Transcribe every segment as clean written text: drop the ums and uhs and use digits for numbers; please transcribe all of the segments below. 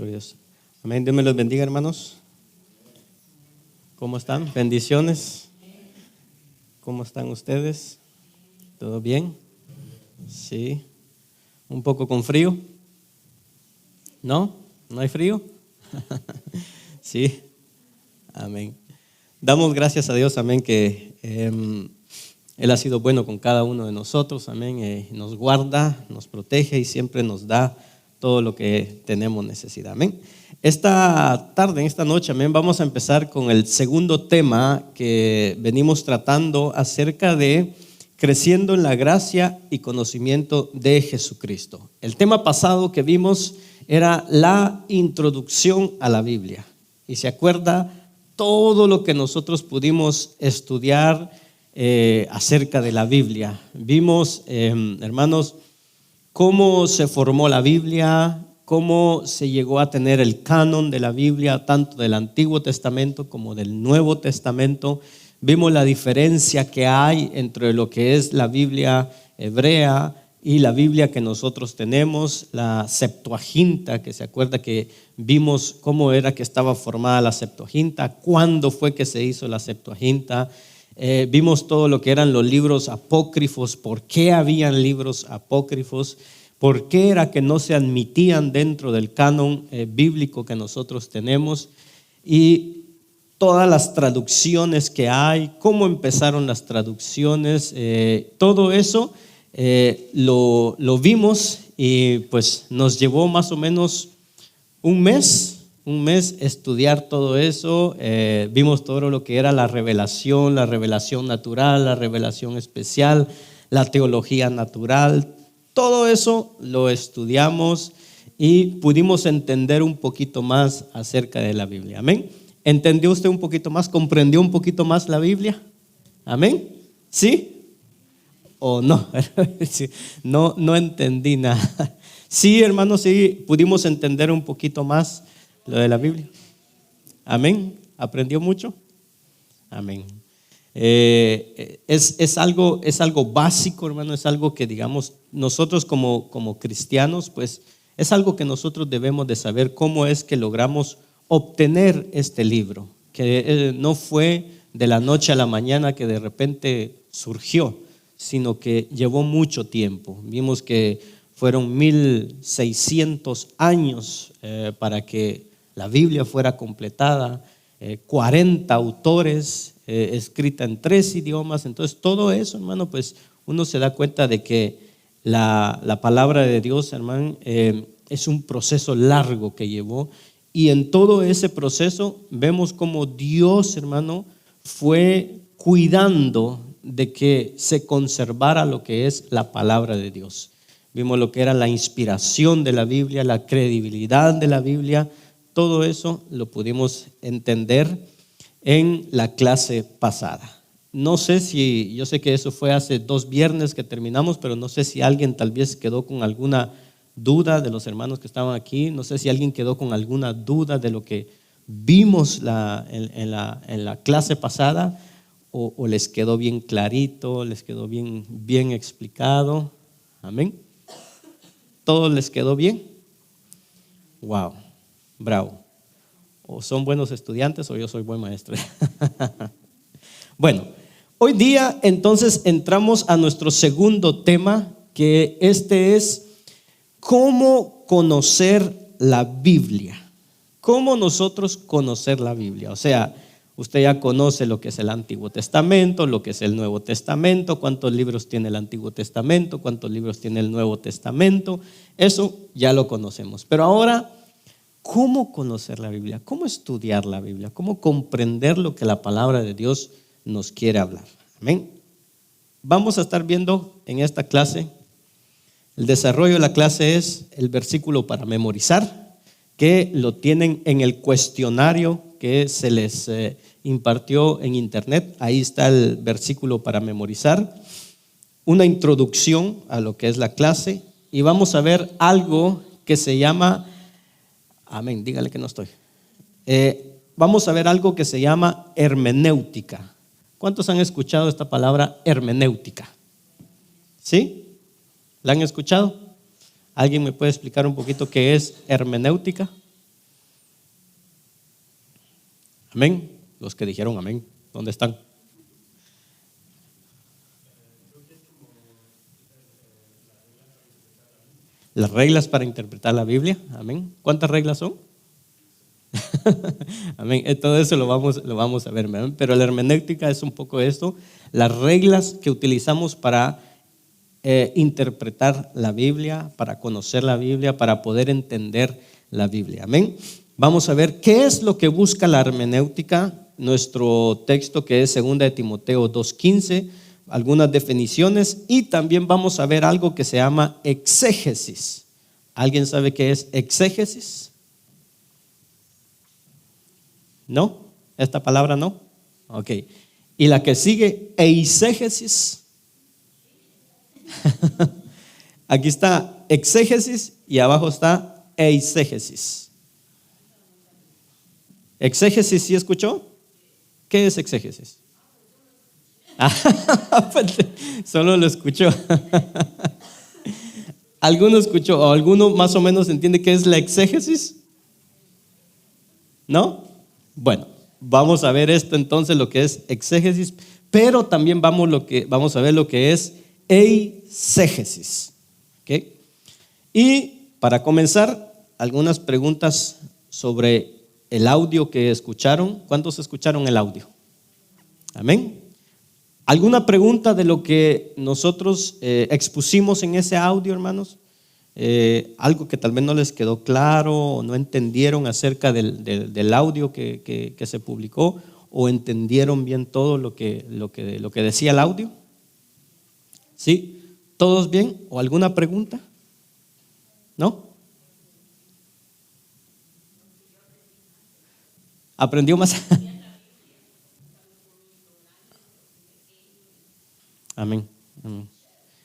Gloria a Dios. Amén. Dios me los bendiga, hermanos. ¿Cómo están? Bendiciones. ¿Cómo están ustedes? ¿Todo bien? Sí. ¿Un poco con frío? ¿No? ¿No hay frío? Sí. Amén. Damos gracias a Dios, amén, que Él ha sido bueno con cada uno de nosotros, amén. Nos guarda, nos protege y siempre nos da todo lo que tenemos necesidad, amén. Esta tarde, en esta noche, amén, vamos a empezar con el segundo tema que venimos tratando acerca de creciendo en la gracia y conocimiento de Jesucristo. El tema pasado que vimos era la introducción a la Biblia. Y se acuerda todo lo que nosotros pudimos estudiar acerca de la Biblia. Vimos, hermanos, cómo se formó la Biblia, cómo se llegó a tener el canon de la Biblia, tanto del Antiguo Testamento como del Nuevo Testamento. Vimos la diferencia que hay entre lo que es la Biblia hebrea y la Biblia que nosotros tenemos, la Septuaginta, que se acuerda que vimos cómo era que estaba formada la Septuaginta, cuándo fue que se hizo la Septuaginta. Vimos todo lo que eran los libros apócrifos, por qué habían libros apócrifos, por qué era que no se admitían dentro del canon bíblico que nosotros tenemos, y todas las traducciones que hay, cómo empezaron las traducciones, todo eso lo vimos, y pues nos llevó más o menos un mes estudiar todo eso. Vimos todo lo que era la revelación natural, la revelación especial, la teología natural. Todo eso lo estudiamos y pudimos entender un poquito más acerca de la Biblia. Amén. ¿Entendió usted un poquito más? ¿Comprendió un poquito más la Biblia? Amén. ¿Sí? ¿O no? No entendí nada. Sí, hermanos, sí, pudimos entender un poquito más lo de la Biblia. Amén. ¿Aprendió mucho? Amén. Es algo básico, hermano, es algo que, digamos, nosotros como cristianos, pues es algo que nosotros debemos de saber cómo es que logramos obtener este libro, que no fue de la noche a la mañana que de repente surgió, sino que llevó mucho tiempo. Vimos que fueron 1600 años para que la Biblia fuera completada, 40 autores, escrita en 3 idiomas. Entonces todo eso, hermano, pues uno se da cuenta de que la palabra de Dios, hermano, es un proceso largo que llevó, y en todo ese proceso vemos como Dios, hermano, fue cuidando de que se conservara lo que es la palabra de Dios. Vimos lo que era la inspiración de la Biblia, la credibilidad de la Biblia. Todo eso lo pudimos entender en la clase pasada. No sé si, yo sé que eso fue hace 2 viernes que terminamos, pero no sé si alguien tal vez quedó con alguna duda de los hermanos que estaban aquí. No sé si alguien quedó con alguna duda de lo que vimos en la clase pasada, o les quedó bien clarito, les quedó bien explicado. Amén. ¿Todo les quedó bien? Wow, bravo. O son buenos estudiantes o yo soy buen maestro. Bueno, hoy día entonces entramos a nuestro segundo tema, que es cómo conocer la Biblia. ¿Cómo nosotros conocer la Biblia? O sea, usted ya conoce lo que es el Antiguo Testamento, lo que es el Nuevo Testamento, cuántos libros tiene el Antiguo Testamento, cuántos libros tiene el Nuevo Testamento. Eso ya lo conocemos. Pero ahora, ¿cómo conocer la Biblia? ¿Cómo estudiar la Biblia? ¿Cómo comprender lo que la palabra de Dios nos quiere hablar? Amén. Vamos a estar viendo en esta clase, el desarrollo de la clase es el versículo para memorizar, que lo tienen en el cuestionario que se les impartió en internet. Ahí está el versículo para memorizar, una introducción a lo que es la clase, y vamos a ver algo que se llama, amén, dígale que no estoy, vamos a ver algo que se llama hermenéutica. ¿Cuántos han escuchado esta palabra hermenéutica? ¿Sí? ¿La han escuchado? ¿Alguien me puede explicar un poquito qué es hermenéutica? Amén. Los que dijeron amén, ¿dónde están? Las reglas para interpretar la Biblia. Amén. ¿Cuántas reglas son? Amén. Todo eso lo vamos a ver. ¿Amén? Pero la hermenéutica es un poco esto. Las reglas que utilizamos para interpretar la Biblia, para conocer la Biblia, para poder entender la Biblia. Amén. Vamos a ver qué es lo que busca la hermenéutica. Nuestro texto, que es 2 de Timoteo 2:15, algunas definiciones, y también vamos a ver algo que se llama exégesis. ¿Alguien sabe qué es exégesis? ¿No? ¿Esta palabra no? Ok. ¿Y la que sigue, eisegesis? Aquí está exégesis y abajo está eisegesis. ¿Exégesis sí escuchó? ¿Qué es exégesis? Solo lo escuchó. ¿Alguno escuchó o alguno más o menos entiende qué es la exégesis? ¿No? Bueno, vamos a ver esto entonces, lo que es exégesis, pero también vamos a ver lo que es eisegesis. ¿Okay? Y para comenzar, algunas preguntas sobre el audio que escucharon. ¿Cuántos escucharon el audio? Amén. ¿Alguna pregunta de lo que nosotros expusimos en ese audio, hermanos? Algo que tal vez no les quedó claro o no entendieron acerca del audio que se publicó, o entendieron bien todo lo que decía el audio. ¿Sí? ¿Todos bien? ¿O alguna pregunta? ¿No? ¿Aprendió más? Amén. Amén.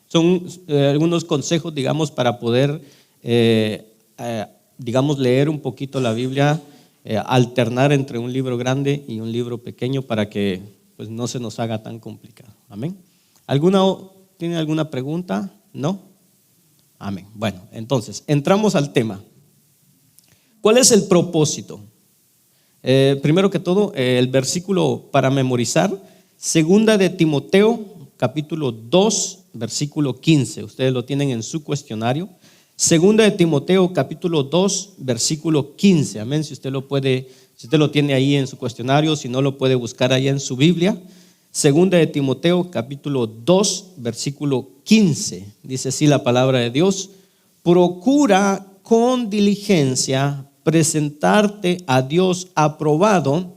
Son algunos consejos, digamos, para poder, digamos, leer un poquito la Biblia, alternar entre un libro grande y un libro pequeño para que pues, no se nos haga tan complicado. Amén. ¿Tiene alguna pregunta? ¿No? Amén. Bueno, entonces, entramos al tema. ¿Cuál es el propósito? Primero que todo, el versículo para memorizar, 2 de Timoteo, capítulo 2, versículo 15. Ustedes lo tienen en su cuestionario. 2 de Timoteo, capítulo 2, versículo 15. Amén. Si usted lo tiene ahí en su cuestionario, si no lo puede buscar allá en su Biblia. 2 de Timoteo, capítulo 2, versículo 15. Dice así la palabra de Dios: procura con diligencia presentarte a Dios aprobado,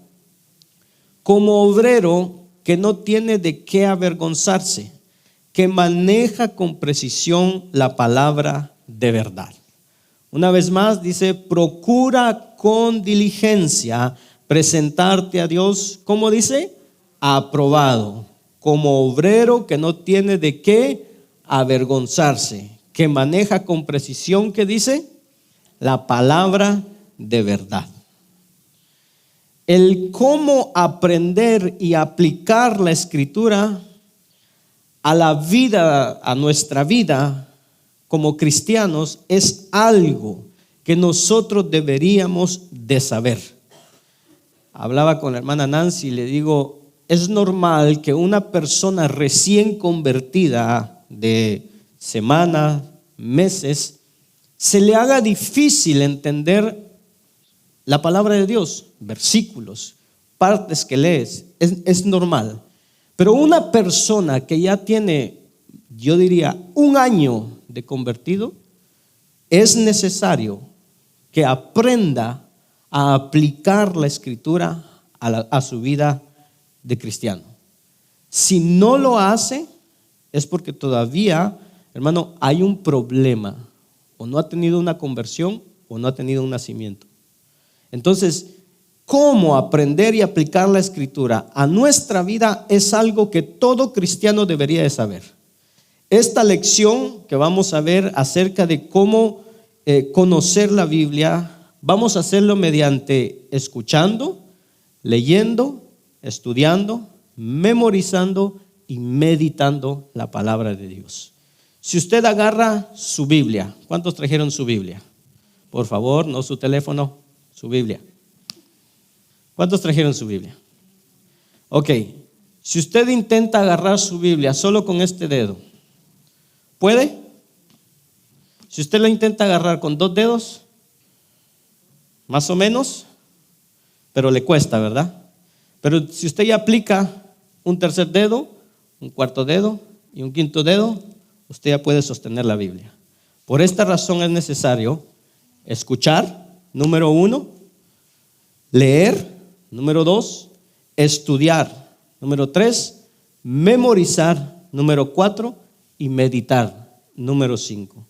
como obrero que no tiene de qué avergonzarse, que maneja con precisión la palabra de verdad. Una vez más dice: procura con diligencia presentarte a Dios, ¿cómo dice? Aprobado, como obrero que no tiene de qué avergonzarse, que maneja con precisión, ¿qué dice? La palabra de verdad. El cómo aprender y aplicar la Escritura a la vida, a nuestra vida como cristianos, es algo que nosotros deberíamos de saber. Hablaba con la hermana Nancy y le digo: es normal que una persona recién convertida, de semanas, meses, se le haga difícil entender la palabra de Dios, versículos, partes que lees, es normal. Pero una persona que ya tiene, yo diría, 1 año de convertido, es necesario que aprenda a aplicar la Escritura a su vida de cristiano. Si no lo hace, es porque todavía, hermano, hay un problema. O no ha tenido una conversión o no ha tenido un nacimiento. Entonces, cómo aprender y aplicar la Escritura a nuestra vida es algo que todo cristiano debería de saber. Esta lección que vamos a ver acerca de cómo conocer la Biblia, vamos a hacerlo mediante escuchando, leyendo, estudiando, memorizando y meditando la palabra de Dios. Si usted agarra su Biblia, ¿cuántos trajeron su Biblia? Por favor, no su teléfono, su Biblia. ¿Cuántos trajeron su Biblia? Ok, si usted intenta agarrar su Biblia solo con este dedo, ¿puede? Si usted la intenta agarrar con 2 dedos, más o menos, pero le cuesta, ¿verdad? Pero si usted ya aplica un tercer dedo, un cuarto dedo y un quinto dedo, usted ya puede sostener la Biblia. Por esta razón es necesario escuchar, número 1, leer, número 2, estudiar, número 3, memorizar, número 4, y meditar, número 5.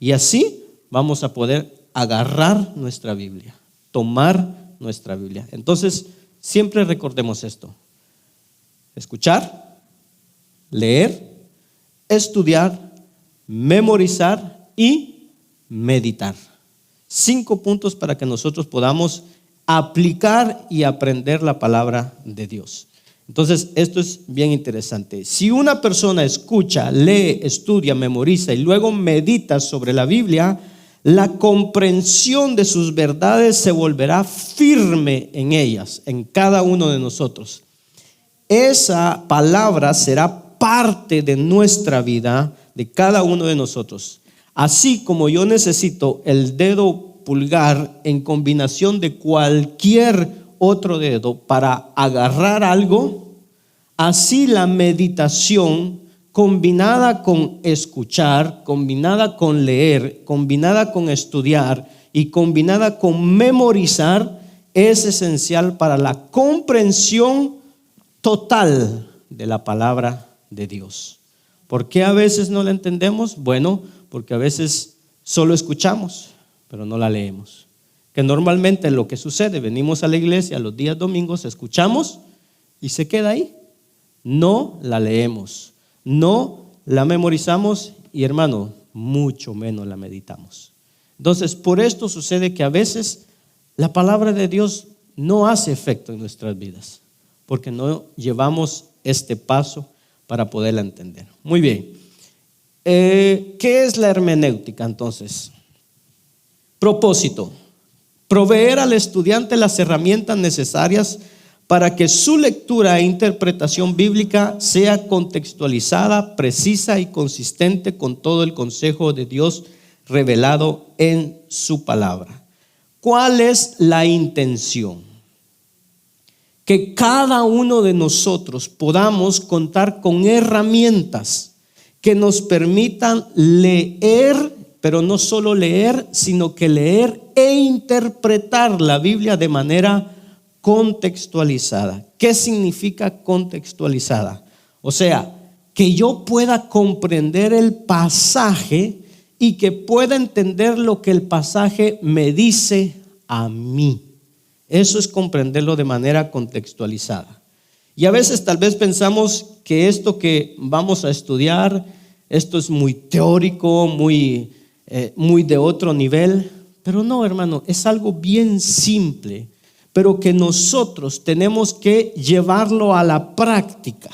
Y así vamos a poder agarrar nuestra Biblia, tomar nuestra Biblia. Entonces, siempre recordemos esto: escuchar, leer, estudiar, memorizar y meditar. 5 puntos para que nosotros podamos aplicar y aprender la palabra de Dios. Entonces, esto es bien interesante. Si una persona escucha, lee, estudia, memoriza y luego medita sobre la Biblia, la comprensión de sus verdades se volverá firme en ellas, en cada uno de nosotros. Esa palabra será parte de nuestra vida, de cada uno de nosotros. Así como yo necesito el dedo pulgar en combinación de cualquier otro dedo para agarrar algo, así la meditación combinada con escuchar, combinada con leer, combinada con estudiar y combinada con memorizar es esencial para la comprensión total de la palabra de Dios. ¿Por qué a veces no la entendemos? Bueno, porque a veces solo escuchamos, pero no la leemos. Que normalmente lo que sucede, venimos a la iglesia los días domingos, escuchamos y se queda ahí. No la leemos, no la memorizamos y, hermano, mucho menos la meditamos. Entonces, por esto sucede que a veces la palabra de Dios no hace efecto en nuestras vidas, porque no llevamos este paso para poderla entender. Muy bien. ¿Qué es la hermenéutica entonces? Propósito: proveer al estudiante las herramientas necesarias para que su lectura e interpretación bíblica sea contextualizada, precisa y consistente con todo el consejo de Dios revelado en su palabra. ¿Cuál es la intención? Que cada uno de nosotros podamos contar con herramientas que nos permitan leer, pero no solo leer, sino que leer e interpretar la Biblia de manera contextualizada. ¿Qué significa contextualizada? O sea, que yo pueda comprender el pasaje y que pueda entender lo que el pasaje me dice a mí. Eso es comprenderlo de manera contextualizada. Y a veces tal vez pensamos que esto que vamos a estudiar, esto es muy teórico, muy de otro nivel, pero no, hermano, es algo bien simple, pero que nosotros tenemos que llevarlo a la práctica.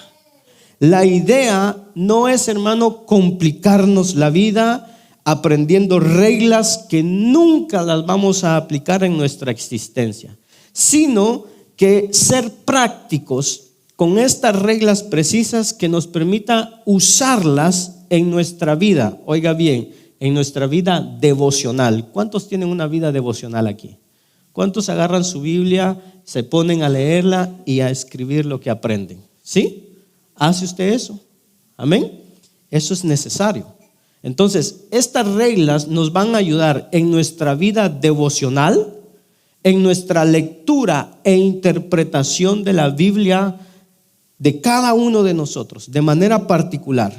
La idea no es, hermano, complicarnos la vida aprendiendo reglas que nunca las vamos a aplicar en nuestra existencia, sino que ser prácticos con estas reglas precisas que nos permita usarlas en nuestra vida. Oiga bien, en nuestra vida devocional. ¿Cuántos tienen una vida devocional aquí? ¿Cuántos agarran su Biblia, se ponen a leerla y a escribir lo que aprenden? ¿Sí? ¿Hace usted eso? Amén. Eso es necesario. Entonces, estas reglas nos van a ayudar en nuestra vida devocional, en nuestra lectura e interpretación de la Biblia de cada uno de nosotros, de manera particular.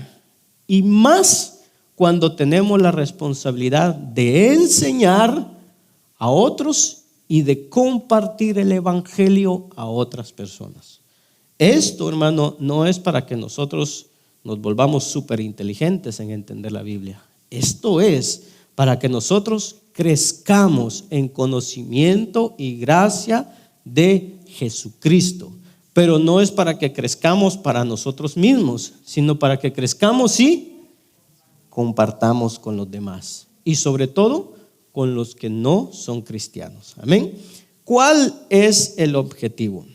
Y más cuando tenemos la responsabilidad de enseñar a otros y de compartir el evangelio a otras personas. Esto, hermano, no es para que nosotros nos volvamos súper inteligentes en entender la Biblia. Esto es para que nosotros crezcamos en conocimiento y gracia de Jesucristo. Pero no es para que crezcamos para nosotros mismos, sino para que crezcamos y compartamos con los demás. Y sobre todo con los que no son cristianos. Amén. ¿Cuál es el objetivo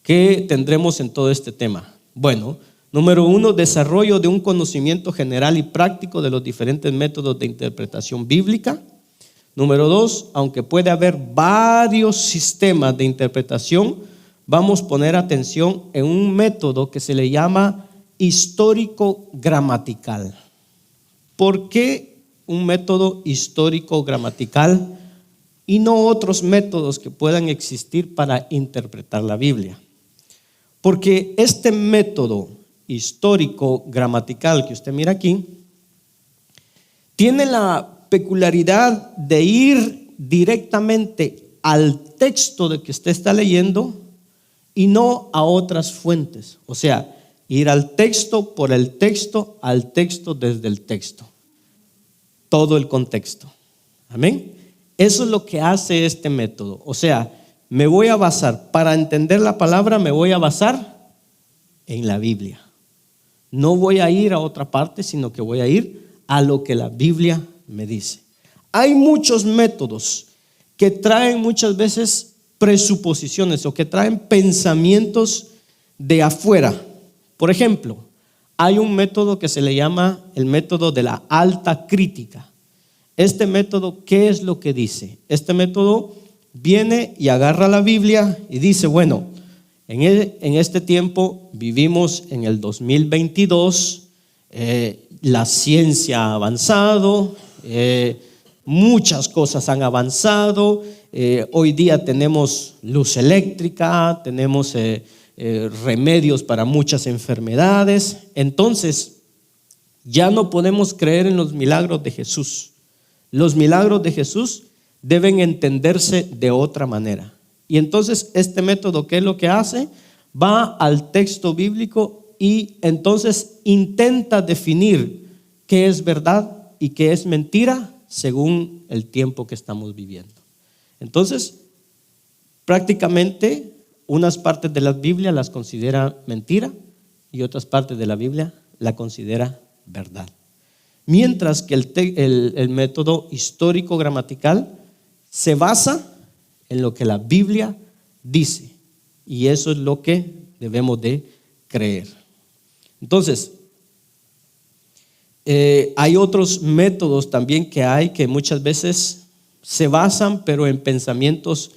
que tendremos en todo este tema? Bueno, número 1, desarrollo de un conocimiento general y práctico de los diferentes métodos de interpretación bíblica. Número 2, aunque puede haber varios sistemas de interpretación, vamos a poner atención en un método que se le llama histórico-gramatical. ¿Por qué un método histórico-gramatical y no otros métodos que puedan existir para interpretar la Biblia? Porque este método histórico-gramatical que usted mira aquí tiene la peculiaridad de ir directamente al texto de que usted está leyendo y no a otras fuentes. O sea, ir al texto por el texto, al texto desde el texto. Todo el contexto. Amén. Eso es lo que hace este método. O sea, me voy a basar, para entender la palabra, me voy a basar en la Biblia. No voy a ir a otra parte, sino que voy a ir a lo que la Biblia me dice. Hay muchos métodos que traen muchas veces presuposiciones o que traen pensamientos de afuera. Por ejemplo, hay un método que se le llama el método de la alta crítica. Este método, ¿qué es lo que dice? Este método viene y agarra la Biblia y dice, bueno, en este tiempo vivimos en el 2022, la ciencia ha avanzado, muchas cosas han avanzado, hoy día tenemos luz eléctrica, tenemos remedios para muchas enfermedades. Entonces ya no podemos creer en los milagros de Jesús. Los milagros de Jesús deben entenderse de otra manera. Y entonces este método, ¿qué es lo que hace? Va al texto bíblico y entonces intenta definir qué es verdad y qué es mentira según el tiempo que estamos viviendo. Entonces, prácticamente unas partes de la Biblia las considera mentira y otras partes de la Biblia la considera verdad. Mientras que el método histórico-gramatical se basa en lo que la Biblia dice, y eso es lo que debemos de creer. Entonces, hay otros métodos también que muchas veces se basan, pero en pensamientos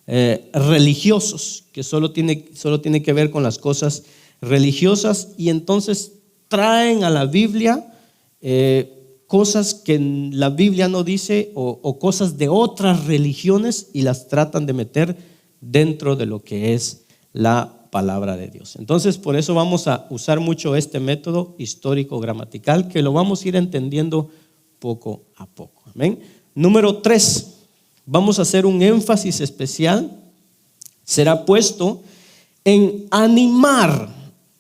religiosos, que solo tiene que ver con las cosas religiosas, y entonces traen a la Biblia cosas que la Biblia no dice o cosas de otras religiones y las tratan de meter dentro de lo que es la palabra de Dios. Entonces, por eso vamos a usar mucho este método histórico-gramatical, que lo vamos a ir entendiendo poco a poco. Amén. Número 3, vamos a hacer un énfasis especial. Será puesto en animar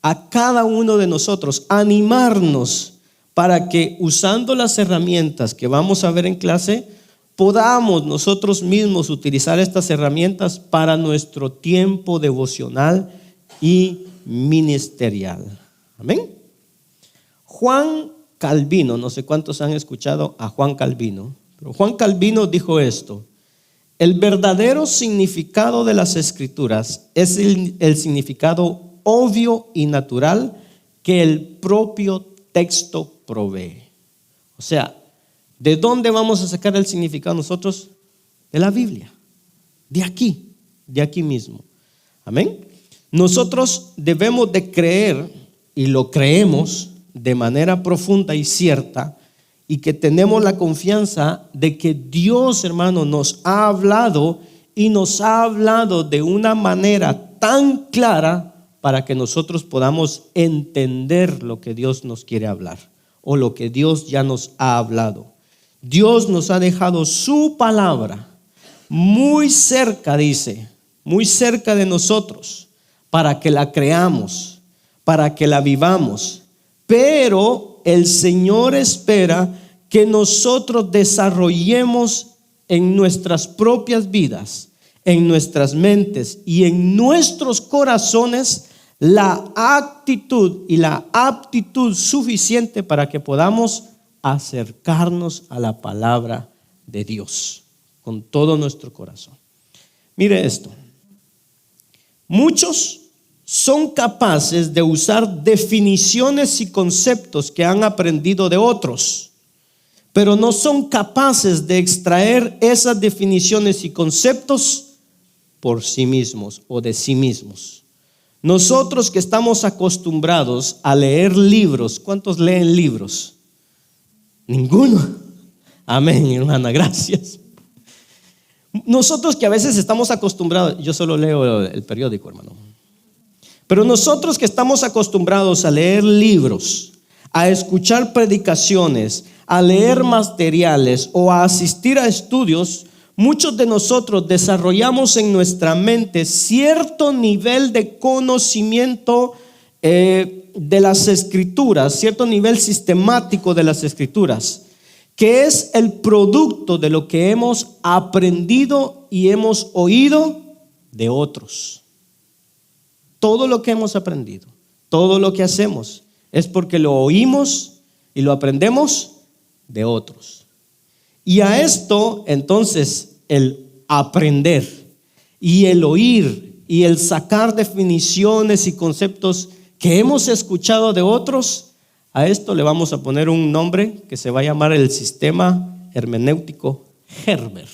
a cada uno de nosotros, animarnos para que, usando las herramientas que vamos a ver en clase, podamos nosotros mismos utilizar estas herramientas para nuestro tiempo devocional y ministerial. Amén. Juan Calvino, no sé cuántos han escuchado a Juan Calvino, pero Juan Calvino dijo esto: el verdadero significado de las Escrituras es el significado obvio y natural que el propio texto provee. O sea, ¿de dónde vamos a sacar el significado nosotros? De la Biblia, de aquí mismo. Amén. Nosotros debemos de creer, y lo creemos de manera profunda y cierta, y que tenemos la confianza de que Dios, hermano, nos ha hablado, y nos ha hablado de una manera tan clara para que nosotros podamos entender lo que Dios nos quiere hablar o lo que Dios ya nos ha hablado. Dios nos ha dejado su palabra muy cerca, dice, muy cerca de nosotros, para que la creamos, para que la vivamos. Pero el Señor espera que nosotros desarrollemos en nuestras propias vidas, en nuestras mentes y en nuestros corazones la actitud y la aptitud suficiente para que podamos acercarnos a la palabra de Dios con todo nuestro corazón. Mire esto. Muchos son capaces de usar definiciones y conceptos que han aprendido de otros, pero no son capaces de extraer esas definiciones y conceptos por sí mismos o de sí mismos. Nosotros que estamos acostumbrados a leer libros, ¿cuántos leen libros? Ninguno. Amén, hermana, gracias. Nosotros que a veces estamos acostumbrados, yo solo leo el periódico, hermano. Pero nosotros que estamos acostumbrados a leer libros, a escuchar predicaciones, a leer materiales o a asistir a estudios, muchos de nosotros desarrollamos en nuestra mente cierto nivel de conocimiento de las Escrituras, cierto nivel sistemático de las Escrituras, que es el producto de lo que hemos aprendido y hemos oído de otros. Todo lo que hemos aprendido, todo lo que hacemos, es porque lo oímos y lo aprendemos de otros. Y a esto, entonces, el aprender y el oír y el sacar definiciones y conceptos que hemos escuchado de otros, a esto le vamos a poner un nombre que se va a llamar el sistema hermenéutico Herbert.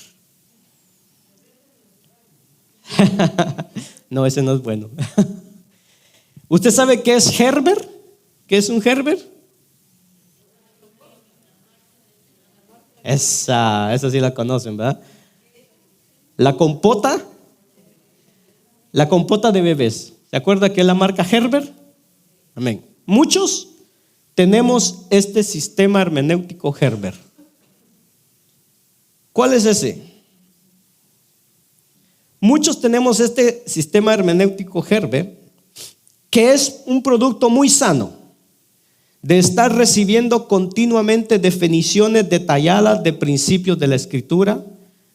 No, ese no es bueno. ¿Usted sabe qué es Herbert? ¿Qué es un Herbert? Esa sí la conocen, ¿verdad? La compota de bebés. ¿Se acuerda que es la marca Herbert? Amén. Muchos tenemos este sistema hermenéutico Herbert. ¿Cuál es ese? Muchos tenemos este sistema hermenéutico Herbert, que es un producto muy sano de estar recibiendo continuamente definiciones detalladas de principios de la Escritura,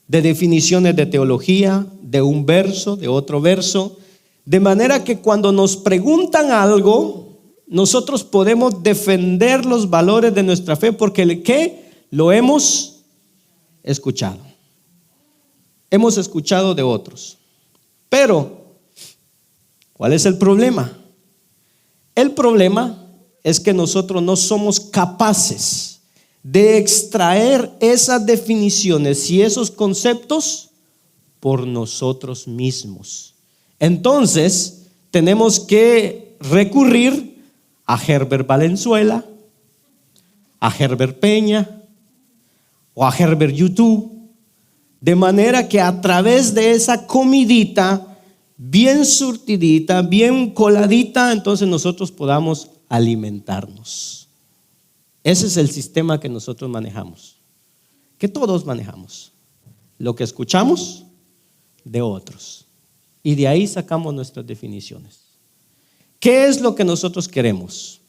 de definiciones de teología, de un verso, de otro verso, de manera que cuando nos preguntan algo, nosotros podemos defender los valores de nuestra fe porque ¿qué? Lo hemos escuchado. Hemos escuchado de otros. Pero, ¿cuál es el problema? El problema es que nosotros no somos capaces de extraer esas definiciones y esos conceptos por nosotros mismos. Entonces, tenemos que recurrir a Herbert Valenzuela, a Herbert Peña o a Herbert YouTube, de manera que a través de esa comidita bien surtidita, bien coladita, entonces nosotros podamos alimentarnos. Ese es el sistema que nosotros manejamos, que todos manejamos. Lo que escuchamos de otros y de ahí sacamos nuestras definiciones. ¿Qué es lo que nosotros queremos?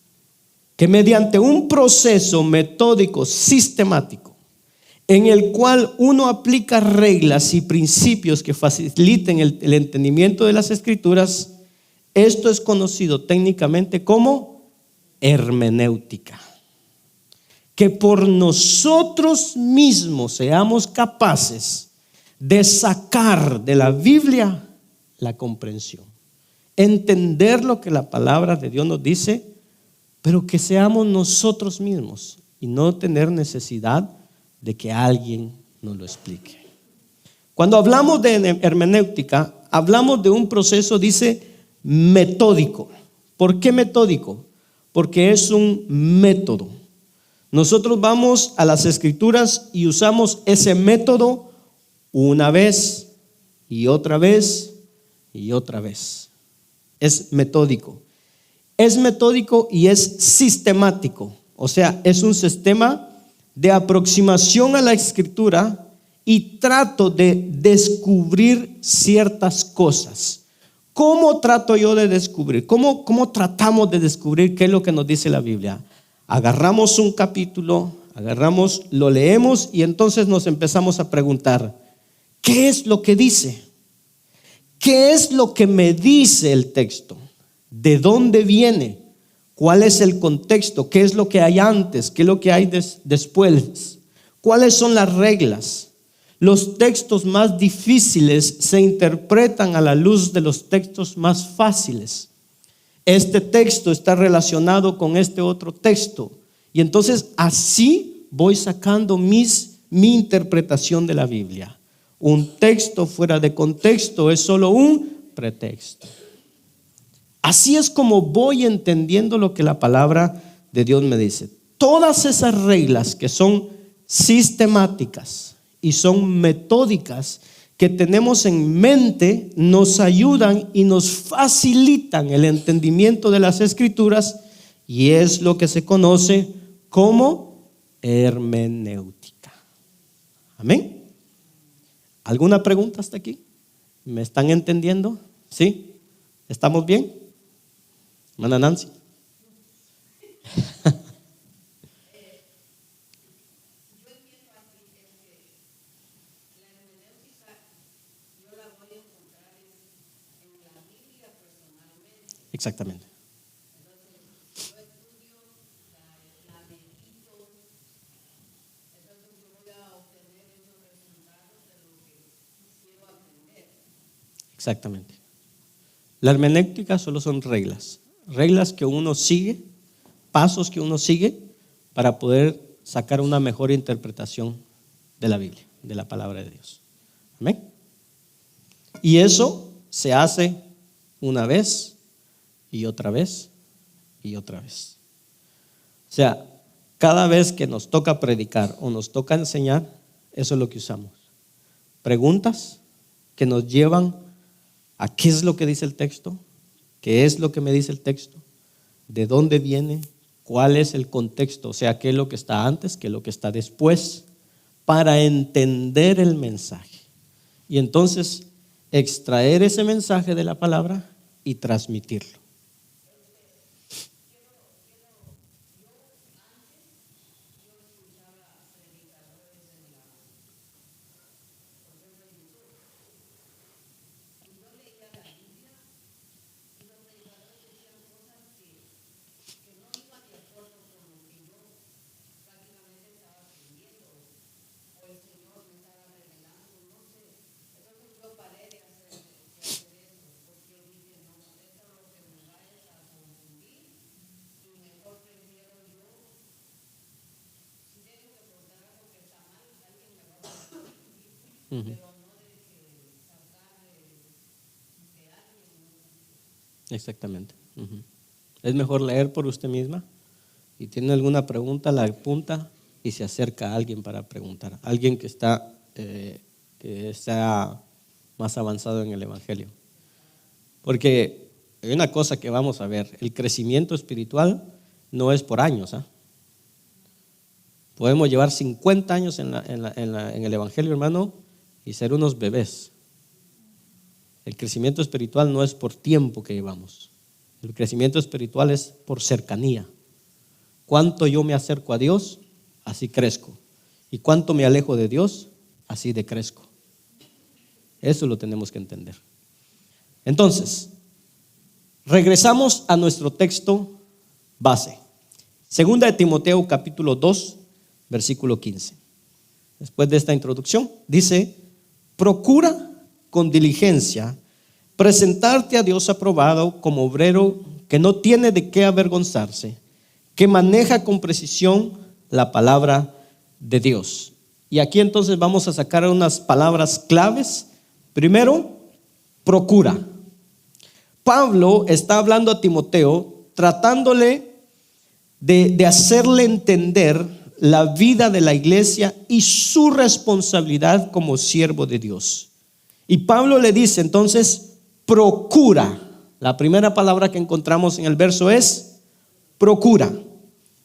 Que mediante un proceso metódico, sistemático, en el cual uno aplica reglas y principios que faciliten el entendimiento de las Escrituras, esto es conocido técnicamente como hermenéutica. Que por nosotros mismos seamos capaces de sacar de la Biblia la comprensión, entender lo que la palabra de Dios nos dice, pero que seamos nosotros mismos y no tener necesidad de que alguien nos lo explique. Cuando hablamos de hermenéutica, hablamos de un proceso, dice, metódico. ¿Por qué metódico? Porque es un método. Nosotros vamos a las Escrituras y usamos ese método una vez y otra vez y otra vez. Es metódico. Es metódico y es sistemático. O sea, es un sistema de aproximación a la Escritura y trato de descubrir ciertas cosas. ¿Cómo trato yo de descubrir? ¿Cómo tratamos de descubrir qué es lo que nos dice la Biblia? Agarramos un capítulo, lo leemos y entonces nos empezamos a preguntar, ¿qué es lo que dice? ¿Qué es lo que me dice el texto? ¿De dónde viene? ¿Cuál es el contexto? ¿Qué es lo que hay antes? ¿Qué es lo que hay después? ¿Cuáles son las reglas? los textos más difíciles se interpretan a la luz de los textos más fáciles. Este texto está relacionado con este otro texto. Y entonces así voy sacando mi interpretación de la Biblia. Un texto fuera de contexto es solo un pretexto. Así es como voy entendiendo lo que la palabra de Dios me dice. Todas esas reglas que son sistemáticas y son metódicas que tenemos en mente nos ayudan y nos facilitan el entendimiento de las Escrituras, y es lo que se conoce como hermenéutica. Amén. ¿Alguna pregunta hasta aquí? ¿Me están entendiendo? ¿Sí? ¿Estamos bien? Hermana Nancy. Exactamente. Exactamente. La hermenéutica solo son reglas que uno sigue, pasos que uno sigue para poder sacar una mejor interpretación de la Biblia, de la palabra de Dios. Amén. Y eso se hace una vez y otra vez y otra vez. O sea, cada vez que nos toca predicar o nos toca enseñar, eso es lo que usamos. Preguntas que nos llevan a qué es lo que dice el texto, qué es lo que me dice el texto, de dónde viene, cuál es el contexto, o sea, qué es lo que está antes, qué es lo que está después, para entender el mensaje. Y entonces extraer ese mensaje de la palabra y transmitirlo. Exactamente. Es mejor leer por usted misma, y tiene alguna pregunta, la apunta y se acerca a alguien para preguntar, alguien que está más avanzado en el Evangelio. Porque hay una cosa que vamos a ver: el crecimiento espiritual no es por años. Podemos llevar 50 años en el Evangelio, hermano, y ser unos bebés. El crecimiento espiritual no es por tiempo que llevamos. El crecimiento espiritual es por cercanía. Cuánto yo me acerco a Dios, así crezco. Y cuánto me alejo de Dios, así decrezco. Eso lo tenemos que entender. Entonces, regresamos a nuestro texto base. Segunda de Timoteo capítulo 2, versículo 15. Después de esta introducción, dice: procura con diligencia presentarte a Dios aprobado como obrero que no tiene de qué avergonzarse, que maneja con precisión la palabra de Dios. Y aquí entonces vamos a sacar unas palabras claves. Primero, procura. Pablo está hablando a Timoteo, tratándole de hacerle entender la vida de la iglesia y su responsabilidad como siervo de Dios. Y Pablo le dice entonces: procura. La primera palabra que encontramos en el verso es procura.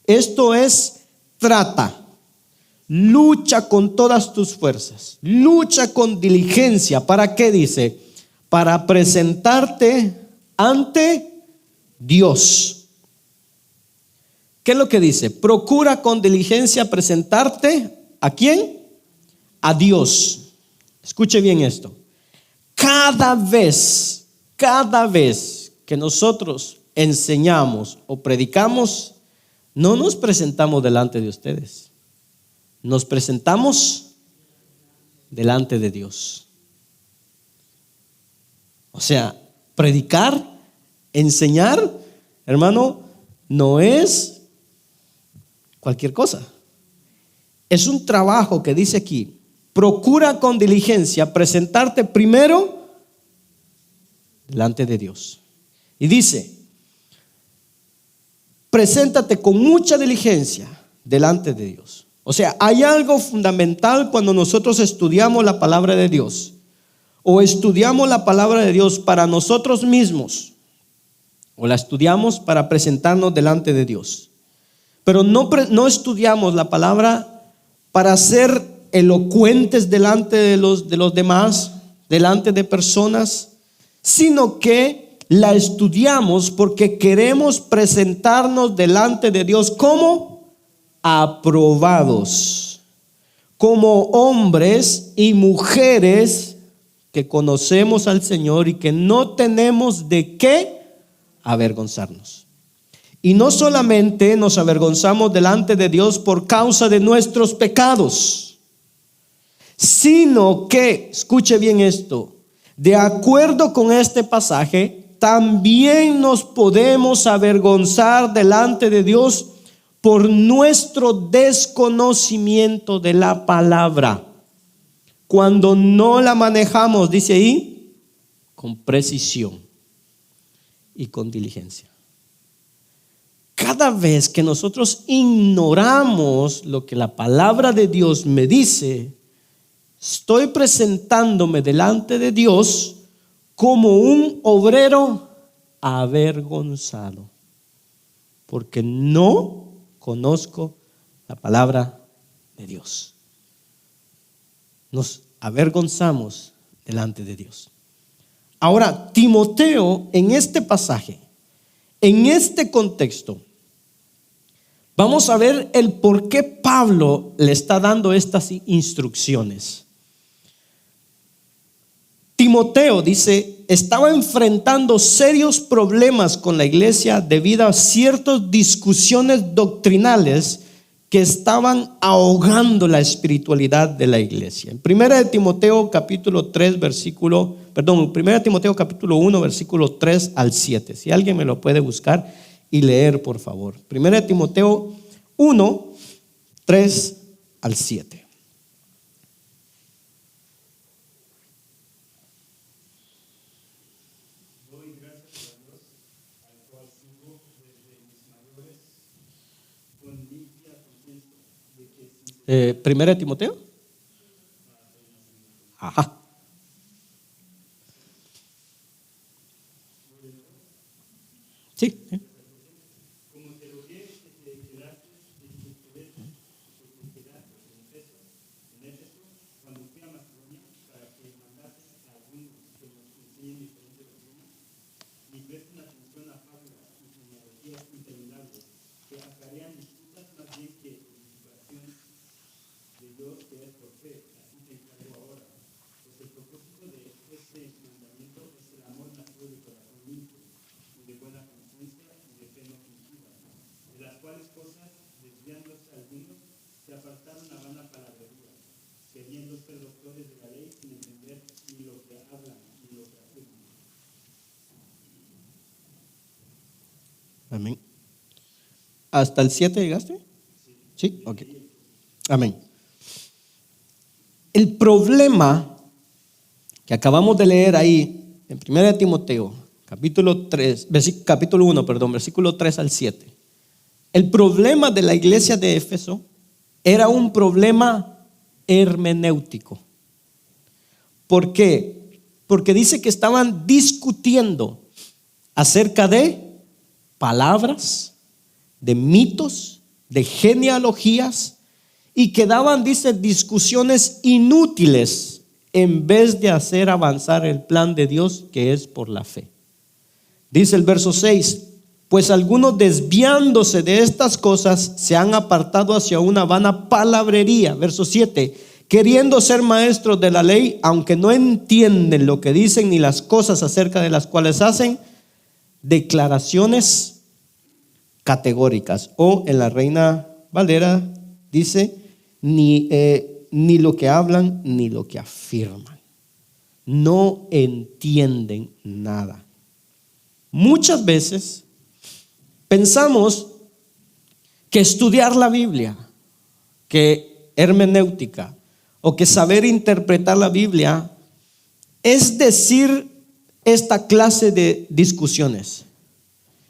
Esto es trata. Lucha con todas tus fuerzas. Lucha con diligencia. ¿Para qué dice? Para presentarte ante Dios. ¿Qué es lo que dice? Procura con diligencia presentarte ¿a quién? A Dios. Escuche bien esto. Cada vez que nosotros enseñamos o predicamos, no nos presentamos delante de ustedes. Nos presentamos delante de Dios. O sea, predicar, enseñar, hermano, no es cualquier cosa. Es un trabajo que dice aquí: procura con diligencia presentarte primero delante de Dios. Y dice: preséntate con mucha diligencia delante de Dios. O sea, hay algo fundamental cuando nosotros estudiamos la palabra de Dios, o estudiamos la palabra de Dios para nosotros mismos, o la estudiamos para presentarnos delante de Dios. Pero no estudiamos la palabra para ser elocuentes delante de los demás, delante de personas, sino que la estudiamos porque queremos presentarnos delante de Dios como aprobados, como hombres y mujeres que conocemos al Señor y que no tenemos de qué avergonzarnos. Y no solamente nos avergonzamos delante de Dios por causa de nuestros pecados, sino que, escuche bien esto, de acuerdo con este pasaje, también nos podemos avergonzar delante de Dios por nuestro desconocimiento de la palabra, cuando no la manejamos, dice ahí, con precisión y con diligencia. Cada vez que nosotros ignoramos lo que la palabra de Dios me dice, estoy presentándome delante de Dios como un obrero avergonzado, porque no conozco la palabra de Dios. Nos avergonzamos delante de Dios. Ahora, Timoteo, en este pasaje, en este contexto, vamos a ver el por qué Pablo le está dando estas instrucciones. Timoteo, dice, estaba enfrentando serios problemas con la iglesia debido a ciertas discusiones doctrinales que estaban ahogando la espiritualidad de la iglesia. En 1 Timoteo capítulo 1, versículo 3 al 7. Si alguien me lo puede buscar y leer, por favor. 1 Timoteo 1, 3 al 7. ¿Primera de Timoteo? Ajá. Sí. Amén. ¿Hasta el 7 llegaste? Sí, ok. Amén. El problema que acabamos de leer ahí en 1 Timoteo, capítulo 1, versículo 3 al 7. El problema de la iglesia de Éfeso era un problema hermenéutico. ¿Por qué? Porque dice que estaban discutiendo acerca de palabras, de mitos, de genealogías, y que daban, dice, discusiones inútiles en vez de hacer avanzar el plan de Dios, que es por la fe. Dice el verso 6: pues algunos, desviándose de estas cosas, se han apartado hacia una vana palabrería. Verso 7: queriendo ser maestros de la ley, aunque no entienden lo que dicen ni las cosas acerca de las cuales hacen declaraciones categóricas. O en la Reina Valera dice, ni lo que hablan, ni lo que afirman. No entienden nada. Muchas veces pensamos que estudiar la Biblia, que hermenéutica o que saber interpretar la Biblia es decir esta clase de discusiones.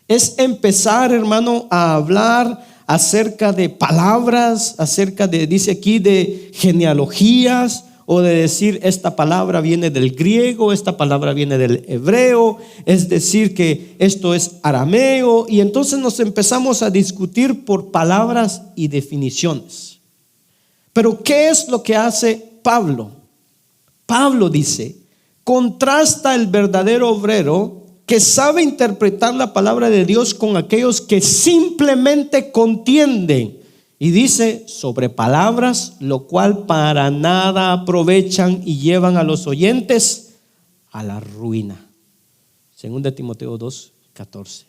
Es empezar, hermano, a hablar acerca de palabras, acerca de, dice aquí, de genealogías, o de decir esta palabra viene del griego, esta palabra viene del hebreo, es decir que esto es arameo, y entonces nos empezamos a discutir por palabras y definiciones. Pero ¿qué es lo que hace Pablo? Pablo dice, contrasta el verdadero obrero que sabe interpretar la palabra de Dios con aquellos que simplemente contienden. Y dice, sobre palabras, lo cual para nada aprovechan y llevan a los oyentes a la ruina. 2 Timoteo 2:14.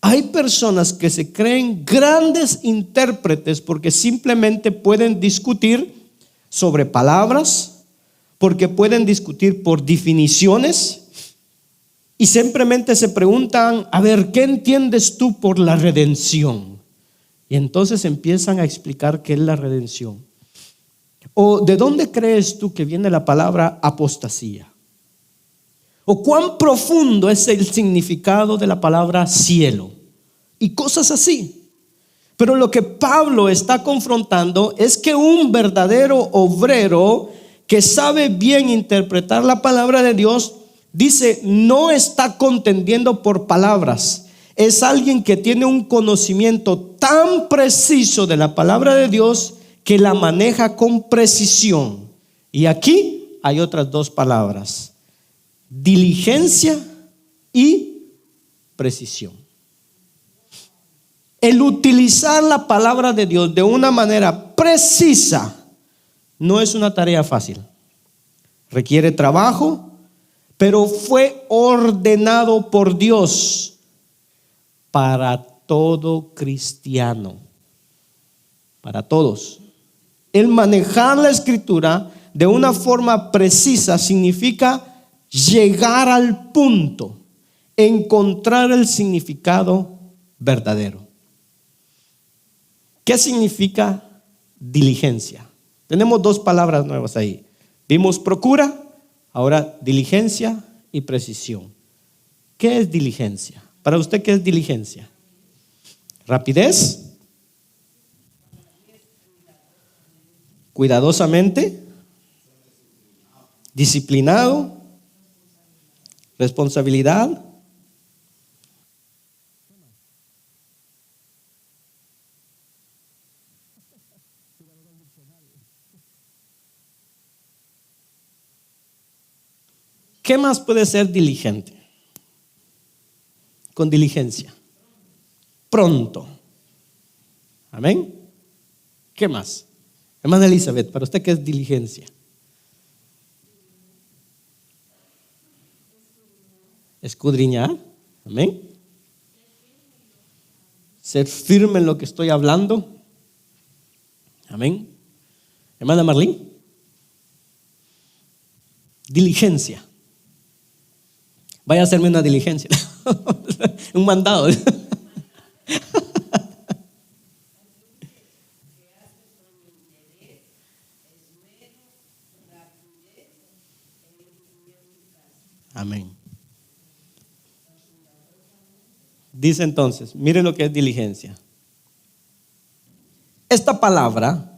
Hay personas que se creen grandes intérpretes porque simplemente pueden discutir sobre palabras, porque pueden discutir por definiciones, y simplemente se preguntan, a ver, ¿qué entiendes tú por la redención? Y entonces empiezan a explicar qué es la redención. O ¿de dónde crees tú que viene la palabra apostasía? O ¿cuán profundo es el significado de la palabra cielo? Y cosas así. Pero lo que Pablo está confrontando es que un verdadero obrero que sabe bien interpretar la palabra de Dios, dice, no está contendiendo por palabras. Es alguien que tiene un conocimiento tan preciso de la palabra de Dios que la maneja con precisión. Y aquí hay otras dos palabras: diligencia y precisión. El utilizar la palabra de Dios de una manera precisa no es una tarea fácil. Requiere trabajo, pero fue ordenado por Dios para todo cristiano, para todos. El manejar la escritura de una forma precisa significa llegar al punto, encontrar el significado verdadero. ¿Qué significa diligencia? Tenemos dos palabras nuevas ahí. Vimos procura, ahora diligencia y precisión. ¿Qué es diligencia? Para usted, ¿qué es diligencia? Rapidez, cuidadosamente, disciplinado, responsabilidad. ¿Qué más puede ser diligente? Con diligencia. Pronto. Amén. ¿Qué más? Hermana Elizabeth, para usted, ¿qué es diligencia? Escudriñar. Amén. Ser firme en lo que estoy hablando. Amén. Hermana Marlene. Diligencia. Vaya a hacerme una diligencia. Un mandado. Amén. Dice entonces, mire lo que es diligencia. Esta palabra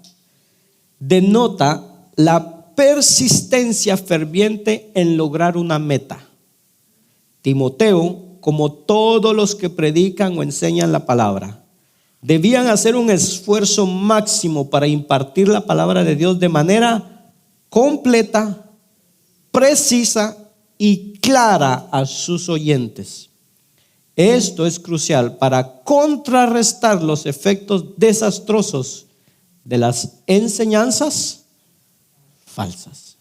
denota la persistencia ferviente en lograr una meta. Timoteo, como todos los que predican o enseñan la palabra, debían hacer un esfuerzo máximo para impartir la palabra de Dios de manera completa, precisa y clara a sus oyentes. Esto es crucial para contrarrestar los efectos desastrosos de las enseñanzas falsas.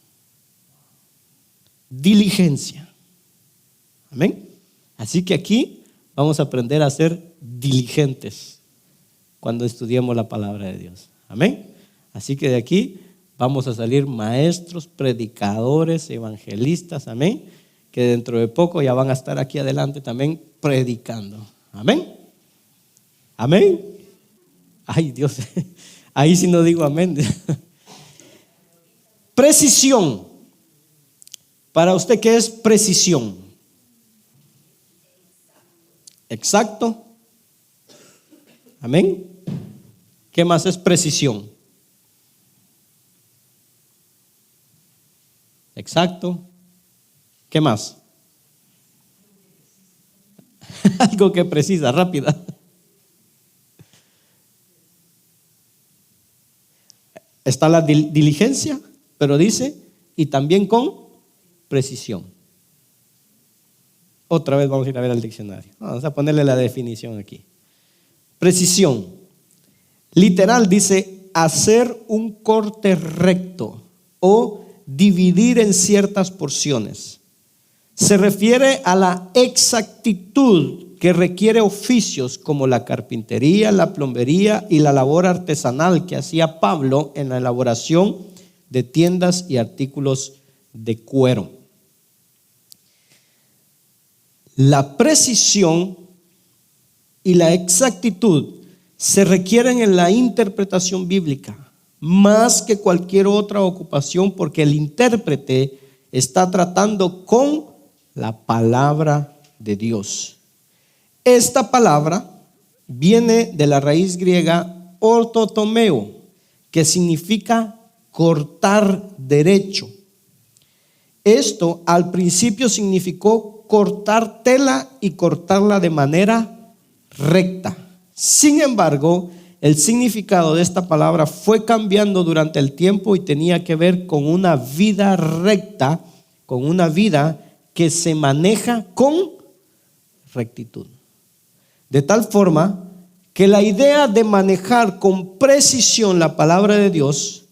Diligencia. Amén. Así que aquí vamos a aprender a ser diligentes cuando estudiemos la palabra de Dios. Amén. Así que de aquí vamos a salir maestros, predicadores, evangelistas, amén, que dentro de poco ya van a estar aquí adelante también predicando, amén, amén. Ay, Dios, ahí sí no digo amén. Precisión. Para usted, ¿qué es precisión? Exacto. Amén. ¿Qué más es precisión? Exacto. ¿Qué más? Algo que precisa, rápida. Está la diligencia, pero dice, y también con precisión. Otra vez vamos a ir a ver al diccionario. Vamos a ponerle la definición aquí. Precisión. Literal dice hacer un corte recto o dividir en ciertas porciones. Se refiere a la exactitud que requiere oficios como la carpintería, la plomería y la labor artesanal que hacía Pablo en la elaboración de tiendas y artículos de cuero. La precisión y la exactitud se requieren en la interpretación bíblica más que cualquier otra ocupación, porque el intérprete está tratando con la palabra de Dios. Esta palabra viene de la raíz griega ortotomeo, que significa cortar derecho. Esto al principio significó cortar tela y cortarla de manera recta. Sin embargo, el significado de esta palabra fue cambiando durante el tiempo y tenía que ver con una vida recta, con una vida que se maneja con rectitud. De tal forma que la idea de manejar con precisión la palabra de Dios,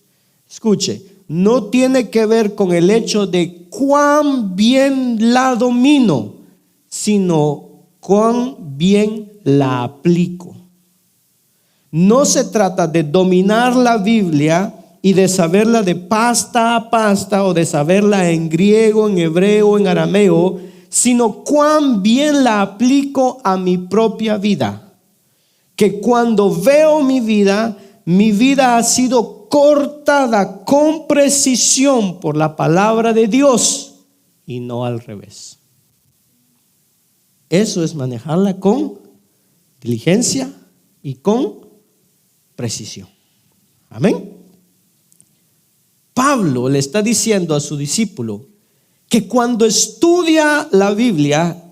escuche, no tiene que ver con el hecho de cuán bien la domino, sino cuán bien la aplico. No se trata de dominar la Biblia y de saberla de pasta a pasta o de saberla en griego, en hebreo, en arameo, sino cuán bien la aplico a mi propia vida. Que cuando veo mi vida ha sido cortada con precisión por la palabra de Dios y no al revés. Eso es manejarla con diligencia y con precisión. Amén. Pablo le está diciendo a su discípulo que cuando estudia la Biblia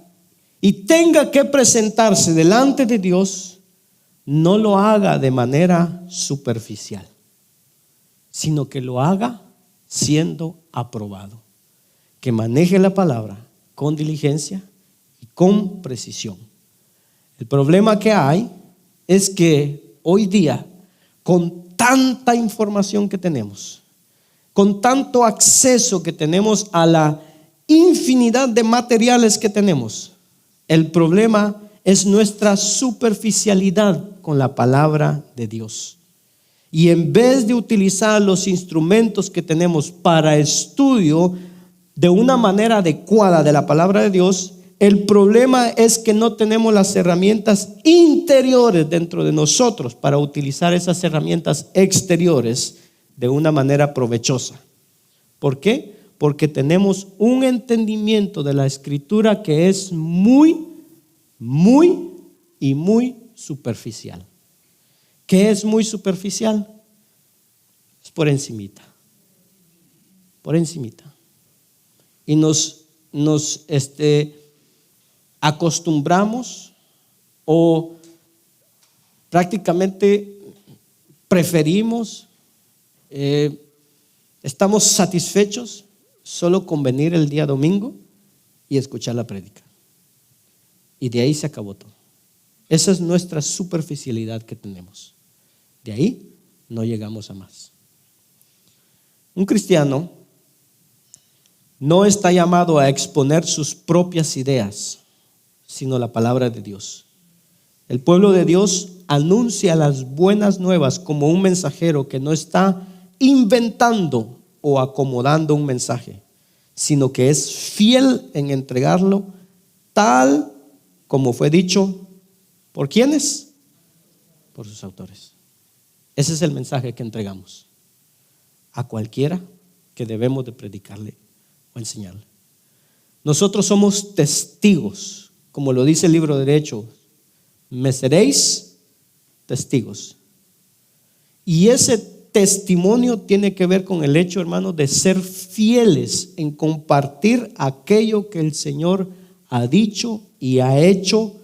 y tenga que presentarse delante de Dios, no lo haga de manera superficial, sino que lo haga siendo aprobado, que maneje la palabra con diligencia y con precisión. El problema que hay es que hoy día, con tanta información que tenemos, con tanto acceso que tenemos a la infinidad de materiales que tenemos, el problema es nuestra superficialidad con la palabra de Dios. Y en vez de utilizar los instrumentos que tenemos para estudio de una manera adecuada de la palabra de Dios, el problema es que no tenemos las herramientas interiores dentro de nosotros para utilizar esas herramientas exteriores de una manera provechosa. ¿Por qué? Porque tenemos un entendimiento de la Escritura que es muy superficial. ¿Qué es muy superficial? Es por encimita. Por encimita. Y nos acostumbramos o prácticamente preferimos, estamos satisfechos solo con venir el día domingo y escuchar la prédica. Y de ahí se acabó todo. Esa es nuestra superficialidad que tenemos. De ahí no llegamos a más. Un cristiano no está llamado a exponer sus propias ideas, sino la palabra de Dios. El pueblo de Dios anuncia las buenas nuevas como un mensajero que no está inventando o acomodando un mensaje, sino que es fiel en entregarlo tal como fue dicho. ¿Por quiénes? Por sus autores. Ese es el mensaje que entregamos a cualquiera que debemos de predicarle o enseñarle. Nosotros somos testigos, como lo dice el libro de Hechos, me seréis testigos. Y ese testimonio tiene que ver con el hecho, hermano, de ser fieles en compartir aquello que el Señor ha dicho y ha hecho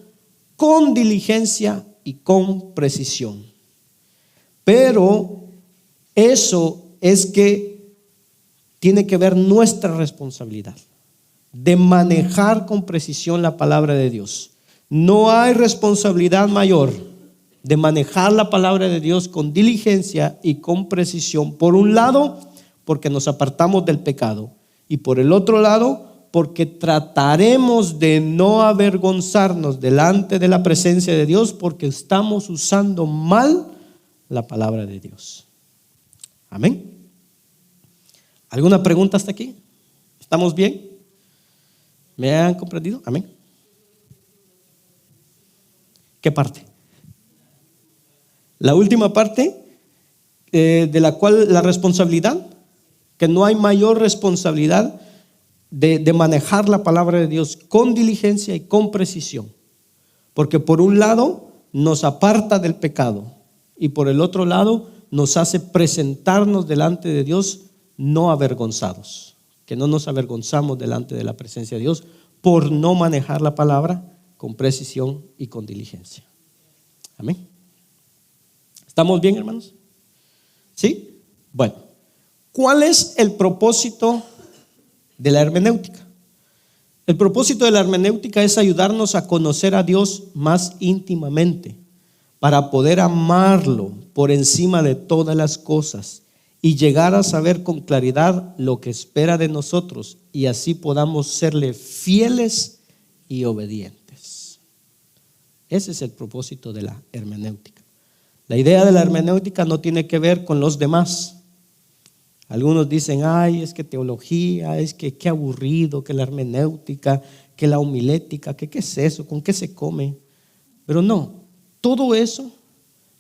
con diligencia y con precisión. Pero eso es que tiene que ver nuestra responsabilidad de manejar con precisión la palabra de Dios. No hay responsabilidad mayor de manejar la palabra de Dios con diligencia y con precisión. Por un lado, porque nos apartamos del pecado, y por el otro lado, porque trataremos de no avergonzarnos delante de la presencia de Dios, porque estamos usando mal la palabra de Dios. Amén. ¿Alguna pregunta hasta aquí? ¿Estamos bien? ¿Me han comprendido? Amén. ¿Qué parte? La última parte, de la cual la responsabilidad, que no hay mayor responsabilidad de manejar la palabra de Dios con diligencia y con precisión. Porque por un lado nos aparta del pecado y por el otro lado nos hace presentarnos delante de Dios no avergonzados. Que no nos avergonzamos delante de la presencia de Dios por no manejar la palabra con precisión y con diligencia. Amén. ¿Estamos bien, hermanos? ¿Sí? Bueno, ¿cuál es el propósito de la hermenéutica? El propósito de la hermenéutica es ayudarnos a conocer a Dios más íntimamente, para poder amarlo por encima de todas las cosas y llegar a saber con claridad lo que espera de nosotros, y así podamos serle fieles y obedientes. Ese es el propósito de la hermenéutica. La idea de la hermenéutica no tiene que ver con los demás. Algunos dicen, ay, es que teología, es que qué aburrido, que la hermenéutica, que la homilética, que qué es eso, con qué se come. Pero no, todo eso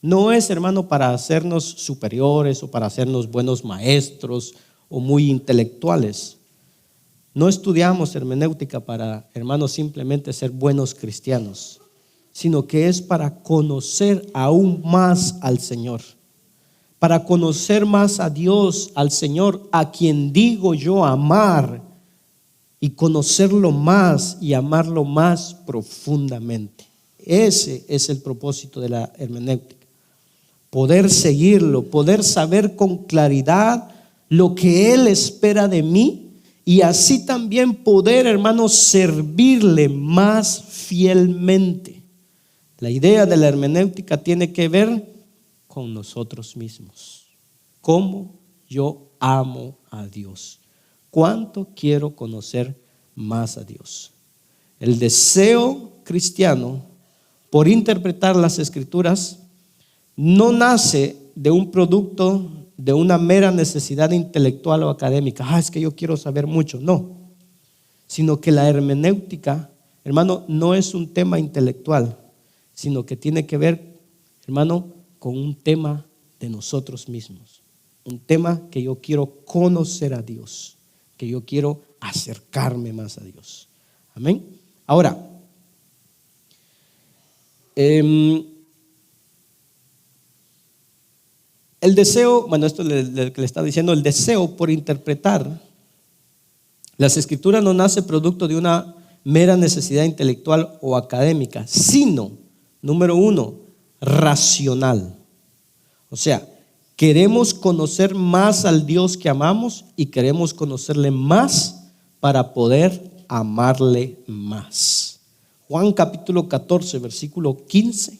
no es, hermano, para hacernos superiores o para hacernos buenos maestros o muy intelectuales. No estudiamos hermenéutica para, hermanos, simplemente ser buenos cristianos, sino que es para conocer aún más al Señor, para conocer más a Dios, al Señor, a quien digo yo amar, y conocerlo más y amarlo más profundamente. Ese es el propósito de la hermenéutica. Poder seguirlo, poder saber con claridad lo que Él espera de mí, y así también poder, hermanos, servirle más fielmente. La idea de la hermenéutica tiene que ver con nosotros mismos. ¿Cómo yo amo a Dios? ¿Cuánto quiero conocer más a Dios? El deseo cristiano por interpretar las Escrituras no nace de un producto de una mera necesidad intelectual o académica. Es que yo quiero saber mucho. No, sino que la hermenéutica, hermano, no es un tema intelectual, sino que tiene que ver, hermano, con un tema de nosotros mismos. Un tema que yo quiero conocer a Dios, que yo quiero acercarme más a Dios. Amén. Ahora, el deseo, bueno, esto le está diciendo, el deseo por interpretar las Escrituras no nace producto de una mera necesidad intelectual o académica, sino, número uno, racional. O sea, queremos conocer más al Dios que amamos y queremos conocerle más para poder amarle más. Juan capítulo 14, versículo 15.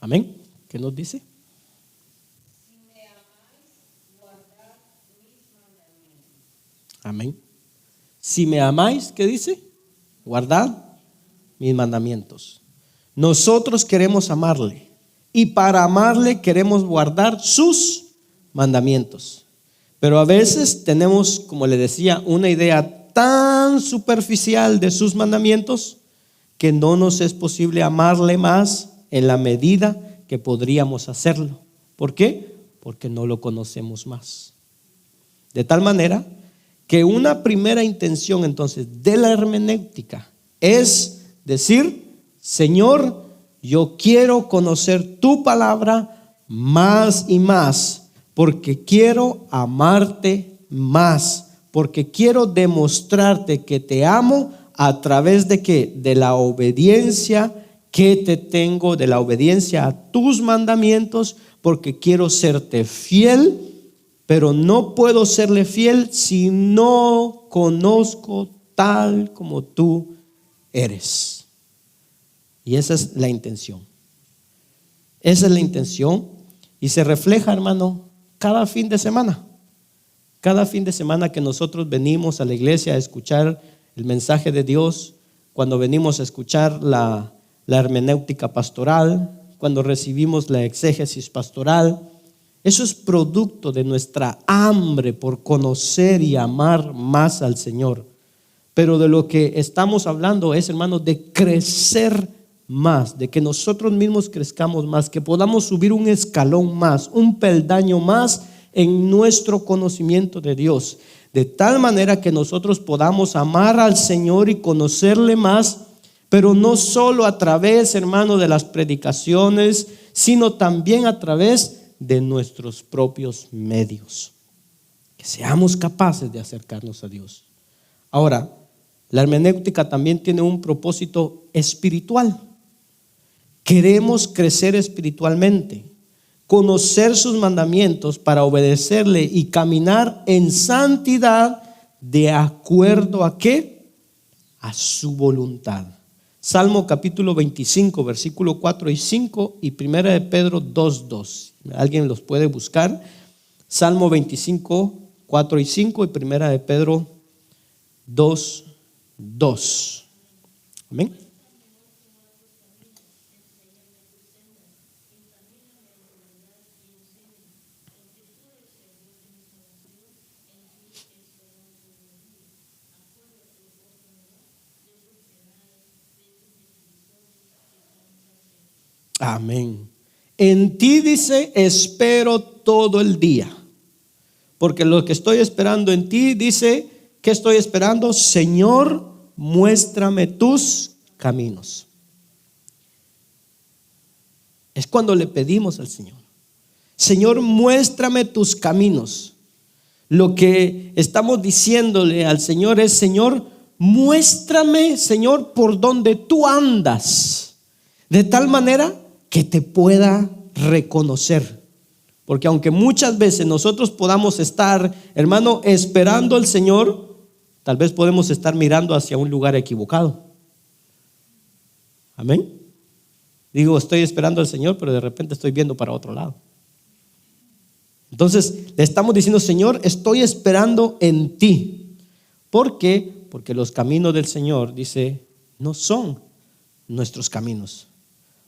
Amén. ¿Qué nos dice? Si me amáis, guardad mis mandamientos. Amén. Si me amáis, ¿qué dice? Guardad mis mandamientos. Nosotros queremos amarle y para amarle queremos guardar sus mandamientos. Pero a veces tenemos, como le decía, una idea tan superficial de sus mandamientos que no nos es posible amarle más en la medida que podríamos hacerlo. ¿Por qué? Porque no lo conocemos más. De tal manera que una primera intención entonces de la hermenéutica es decir: Señor, yo quiero conocer tu palabra más y más, porque quiero amarte más, porque quiero demostrarte que te amo a través de ¿qué? De la obediencia que te tengo, de la obediencia a tus mandamientos, porque quiero serte fiel, pero no puedo serle fiel si no conozco tal como tú eres. Y esa es la intención. Esa es la intención y se refleja, hermano, cada fin de semana. Cada fin de semana que nosotros venimos a la iglesia a escuchar el mensaje de Dios, cuando venimos a escuchar la hermenéutica pastoral, cuando recibimos la exégesis pastoral, eso es producto de nuestra hambre por conocer y amar más al Señor. Pero de lo que estamos hablando es, hermano, de crecer más, de que nosotros mismos crezcamos más, que podamos subir un escalón más, un peldaño más en nuestro conocimiento de Dios, de tal manera que nosotros podamos amar al Señor y conocerle más, pero no solo a través, hermano, de las predicaciones, sino también a través de nuestros propios medios, que seamos capaces de acercarnos a Dios. Ahora, la hermenéutica también tiene un propósito espiritual. Queremos crecer espiritualmente, conocer sus mandamientos para obedecerle y caminar en santidad de acuerdo a ¿qué? A su voluntad. Salmo capítulo 25, versículo 4 y 5 y 1 de Pedro 2:2. ¿Alguien los puede buscar? Salmo 25, 4 y 5 y 1 de Pedro 2:2. Amén. Amén. En ti, dice, espero todo el día. Porque lo que estoy esperando en ti, dice, ¿qué estoy esperando? Señor, muéstrame tus caminos. Es cuando le pedimos al Señor: Señor, muéstrame tus caminos. Lo que estamos diciéndole al Señor es: Señor, muéstrame, Señor, por donde tú andas, de tal manera que te pueda reconocer. Porque aunque muchas veces nosotros podamos estar, hermano, esperando al Señor, tal vez podemos estar mirando hacia un lugar equivocado. Amén. Digo, estoy esperando al Señor, pero de repente estoy viendo para otro lado. Entonces le estamos diciendo: Señor, estoy esperando en ti. ¿Por qué? Porque los caminos del Señor, dice, no son nuestros caminos.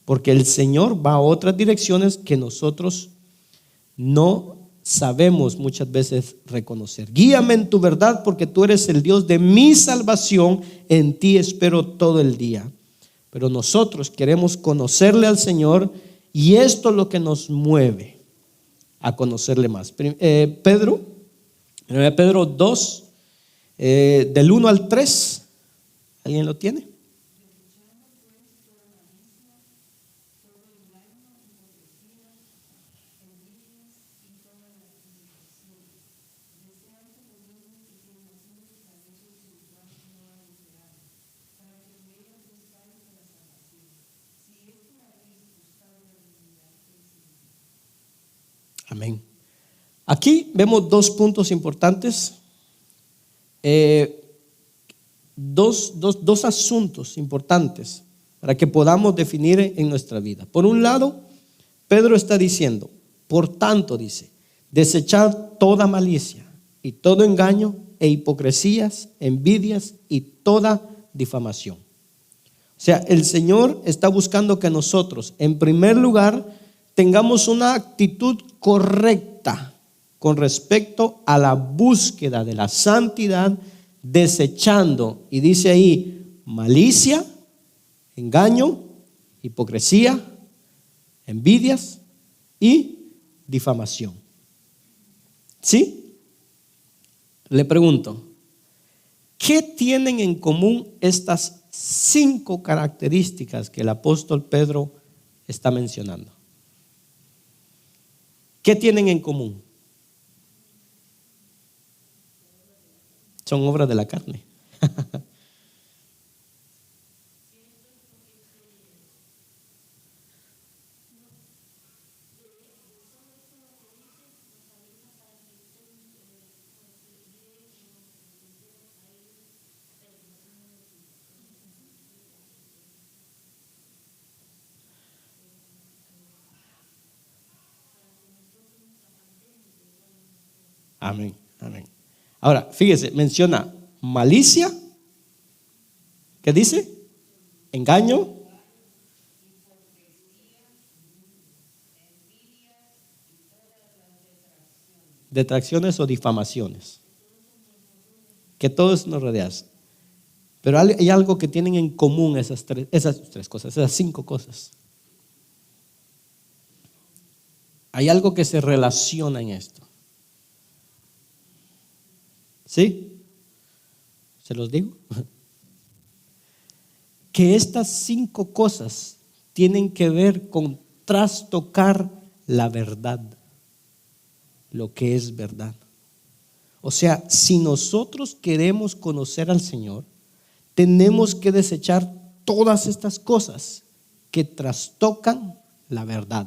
Porque el Señor va a otras direcciones que nosotros no sabemos muchas veces reconocer. Guíame en tu verdad, porque tú eres el Dios de mi salvación. En ti espero todo el día. Pero nosotros queremos conocerle al Señor, y esto es lo que nos mueve a conocerle más. Pedro 2, del 1 al 3. ¿Alguien lo tiene? Amén. Aquí vemos dos puntos importantes, dos asuntos importantes para que podamos definir en nuestra vida. Por un lado, Pedro está diciendo: por tanto, dice, desechad toda malicia y todo engaño e hipocresías, envidias y toda difamación. O sea, el Señor está buscando que nosotros, en primer lugar, tengamos una actitud correcta con respecto a la búsqueda de la santidad, desechando, y dice ahí, malicia, engaño, hipocresía, envidias y difamación. ¿Sí? Le pregunto, ¿qué tienen en común estas 5 características que el apóstol Pedro está mencionando? ¿Qué tienen en común? Son obras de la carne. Amén, amén. Ahora, fíjese, menciona malicia, ¿qué dice? Engaño, detracciones o difamaciones, que todos nos rodean. Pero hay algo que tienen en común esas tres cosas, esas 5 cosas. Hay algo que se relaciona en esto. ¿Sí? ¿Se los digo? Que estas 5 cosas tienen que ver con trastocar la verdad, lo que es verdad. O sea, si nosotros queremos conocer al Señor, tenemos que desechar todas estas cosas que trastocan la verdad.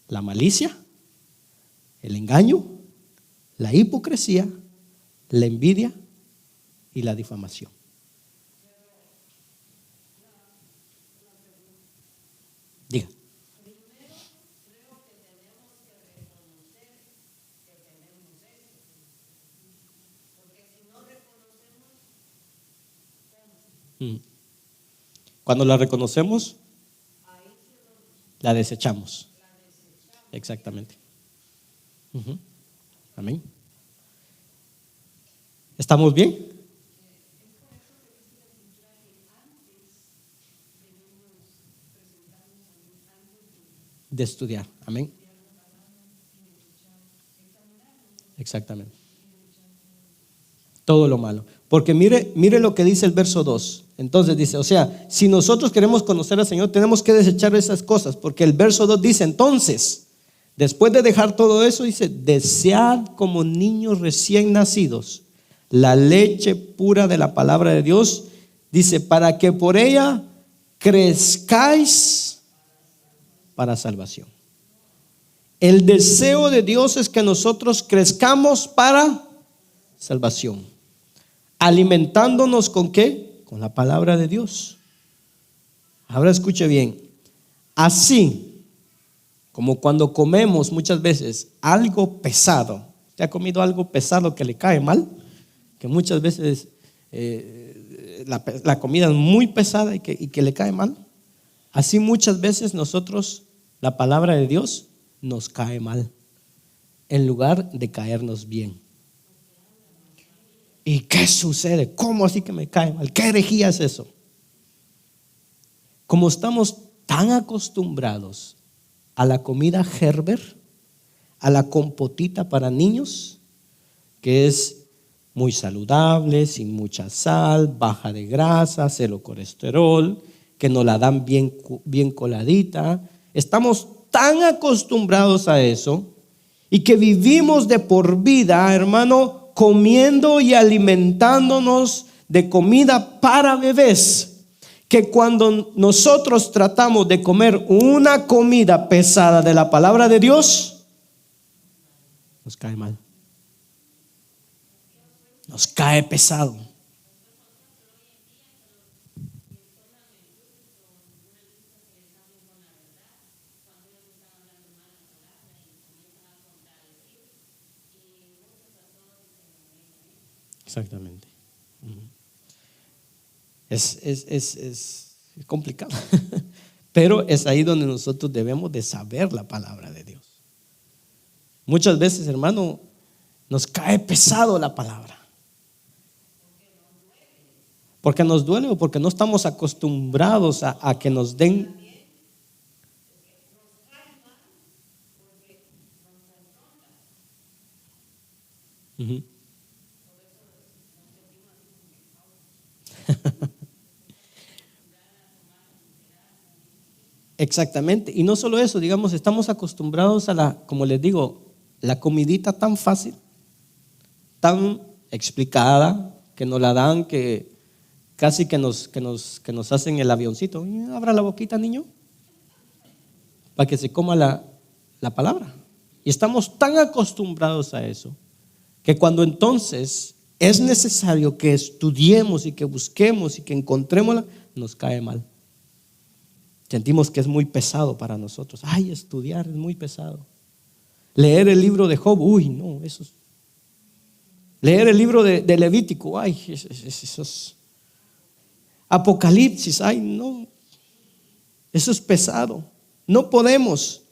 La malicia, el engaño, la hipocresía, la envidia y la difamación. Diga. Cuando la reconocemos, la desechamos. Exactamente. Amén. ¿Estamos bien? De estudiar. Amén. Exactamente. Todo lo malo. Porque mire lo que dice el verso 2. Entonces dice, o sea, si nosotros queremos conocer al Señor, tenemos que desechar esas cosas. Porque el verso 2 dice, entonces, después de dejar todo eso, dice, desead como niños recién nacidos la leche pura de la palabra de Dios. Dice, para que por ella crezcáis para salvación. El deseo de Dios es que nosotros crezcamos para salvación. Alimentándonos ¿con qué? Con la palabra de Dios. Ahora escuche bien. Así como cuando comemos muchas veces algo pesado. ¿Usted ha comido algo pesado que le cae mal? Que muchas veces la comida es muy pesada y que le cae mal. Así muchas veces nosotros, la palabra de Dios nos cae mal, en lugar de caernos bien. ¿Y qué sucede? ¿Cómo así que me cae mal? ¿Qué herejía es eso? Como estamos tan acostumbrados a la comida Gerber, a la compotita para niños, que es muy saludable, sin mucha sal, baja de grasa, cero colesterol, que nos la dan bien coladita. Estamos tan acostumbrados a eso y que vivimos de por vida, hermano, comiendo y alimentándonos de comida para bebés, que cuando nosotros tratamos de comer una comida pesada de la palabra de Dios, nos cae mal, nos cae pesado. Exactamente. Es complicado. Pero es ahí donde nosotros debemos de saber la palabra de Dios. Muchas veces, hermano, nos cae pesado la palabra. Porque nos duele o porque no estamos acostumbrados a que nos den. Uh-huh. Exactamente. Y no solo eso, digamos, estamos acostumbrados a como les digo, la comidita tan fácil, tan explicada, que nos la dan, que casi que nos hacen el avioncito. Abra la boquita, niño, para que se coma la palabra. Y estamos tan acostumbrados a eso, que cuando entonces es necesario que estudiemos y que busquemos y que encontrémosla, nos cae mal. Sentimos que es muy pesado para nosotros. Ay, estudiar es muy pesado. Leer el libro de Job, uy, no, eso es. Leer el libro de Levítico, ay, eso es. Apocalipsis, ay, no, eso es pesado. No podemos.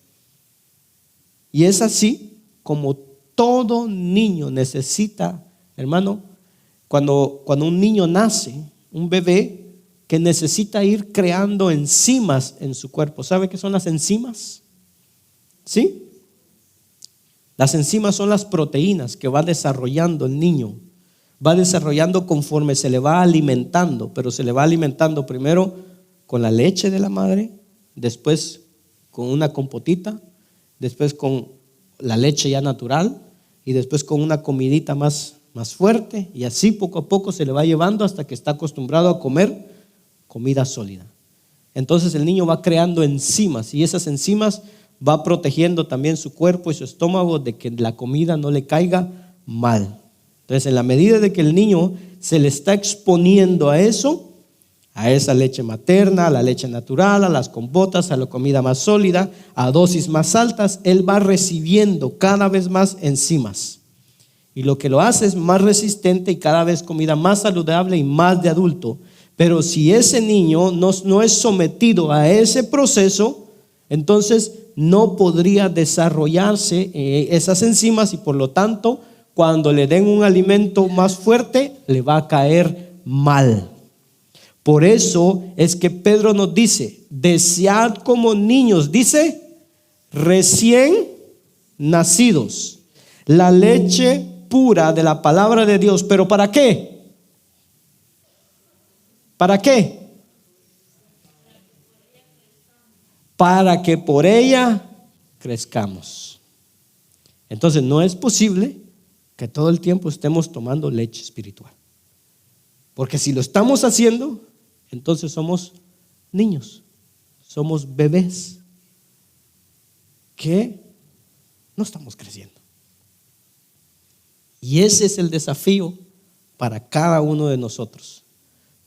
Y es así como todo niño necesita, hermano, cuando un niño nace, un bebé, que necesita ir creando enzimas en su cuerpo. ¿Sabe qué son las enzimas? ¿Sí? Las enzimas son las proteínas que va desarrollando el niño. Va desarrollando conforme se le va alimentando, pero se le va alimentando primero con la leche de la madre, después con una compotita, después con la leche ya natural y después con una comidita más fuerte, y así poco a poco se le va llevando hasta que está acostumbrado a comer comida sólida. Entonces el niño va creando enzimas y esas enzimas va protegiendo también su cuerpo y su estómago de que la comida no le caiga mal. Entonces, en la medida de que el niño se le está exponiendo a eso, a esa leche materna, a la leche natural, a las compotas, a la comida más sólida, a dosis más altas, él va recibiendo cada vez más enzimas. Y lo que lo hace es más resistente y cada vez comida más saludable y más de adulto. Pero si ese niño no es sometido a ese proceso, entonces no podría desarrollarse esas enzimas y por lo tanto, cuando le den un alimento más fuerte, le va a caer mal. Por eso es que Pedro nos dice, desead como niños, dice, recién nacidos, la leche pura de la palabra de Dios. ¿Pero para qué? ¿Para qué? Para que por ella crezcamos. Entonces no es posible que todo el tiempo estemos tomando leche espiritual. Porque si lo estamos haciendo, entonces somos niños, somos bebés que no estamos creciendo. Y ese es el desafío para cada uno de nosotros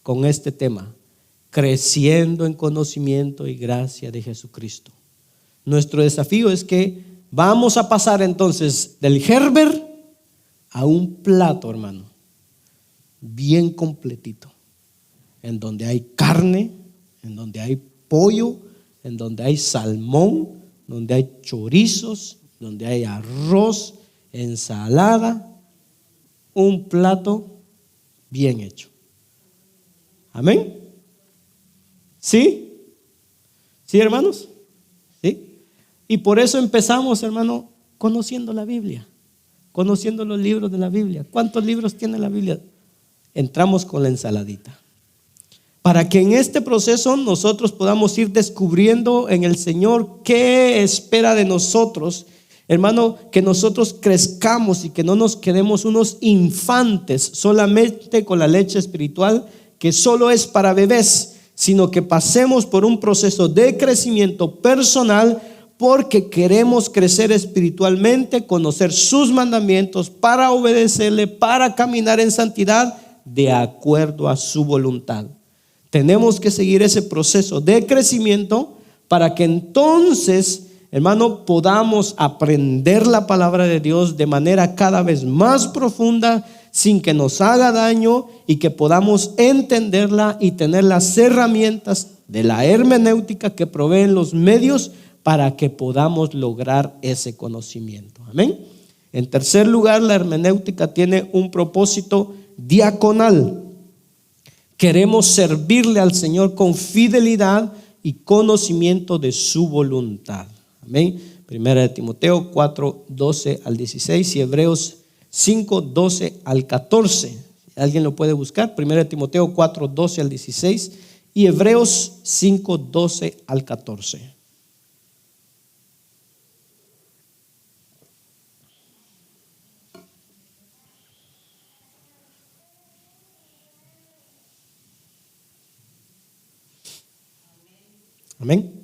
con este tema, creciendo en conocimiento y gracia de Jesucristo. Nuestro desafío es que vamos a pasar entonces del Gerber a un plato, hermano, bien completito, en donde hay carne, en donde hay pollo, en donde hay salmón, donde hay chorizos, donde hay arroz, ensalada, un plato bien hecho. Amén. ¿Sí? ¿Sí, hermanos? ¿Sí? Y por eso empezamos, hermano, conociendo la Biblia, conociendo los libros de la Biblia. ¿Cuántos libros tiene la Biblia? Entramos con la ensaladita. Para que en este proceso nosotros podamos ir descubriendo en el Señor qué espera de nosotros, hermano, que nosotros crezcamos y que no nos quedemos unos infantes solamente con la leche espiritual que solo es para bebés, sino que pasemos por un proceso de crecimiento personal porque queremos crecer espiritualmente, conocer sus mandamientos para obedecerle, para caminar en santidad de acuerdo a su voluntad. Tenemos que seguir ese proceso de crecimiento para que entonces, hermano, podamos aprender la palabra de Dios de manera cada vez más profunda, sin que nos haga daño y que podamos entenderla y tener las herramientas de la hermenéutica que proveen los medios para que podamos lograr ese conocimiento. Amén. En tercer lugar, la hermenéutica tiene un propósito diaconal. Queremos servirle al Señor con fidelidad y conocimiento de su voluntad. Amén. Primera de Timoteo 4, 12 al 16 y Hebreos 5, 12 al 14. ¿Alguien lo puede buscar? Primera de Timoteo 4, 12 al 16 y Hebreos 5, 12 al 14. Amén.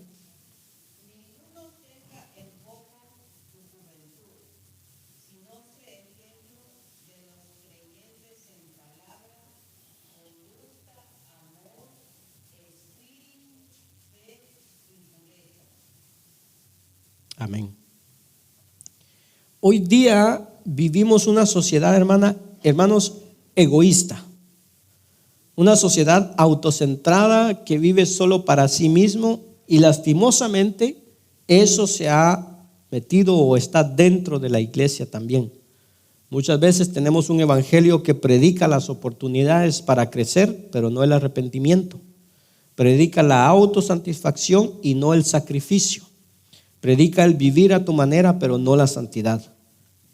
Amén. Hoy día vivimos una sociedad, hermanos, egoísta. Una sociedad autocentrada que vive solo para sí mismo y lastimosamente eso se ha metido o está dentro de la iglesia también. Muchas veces tenemos un evangelio que predica las oportunidades para crecer, pero no el arrepentimiento. Predica la autosatisfacción y no el sacrificio. Predica el vivir a tu manera, pero no la santidad.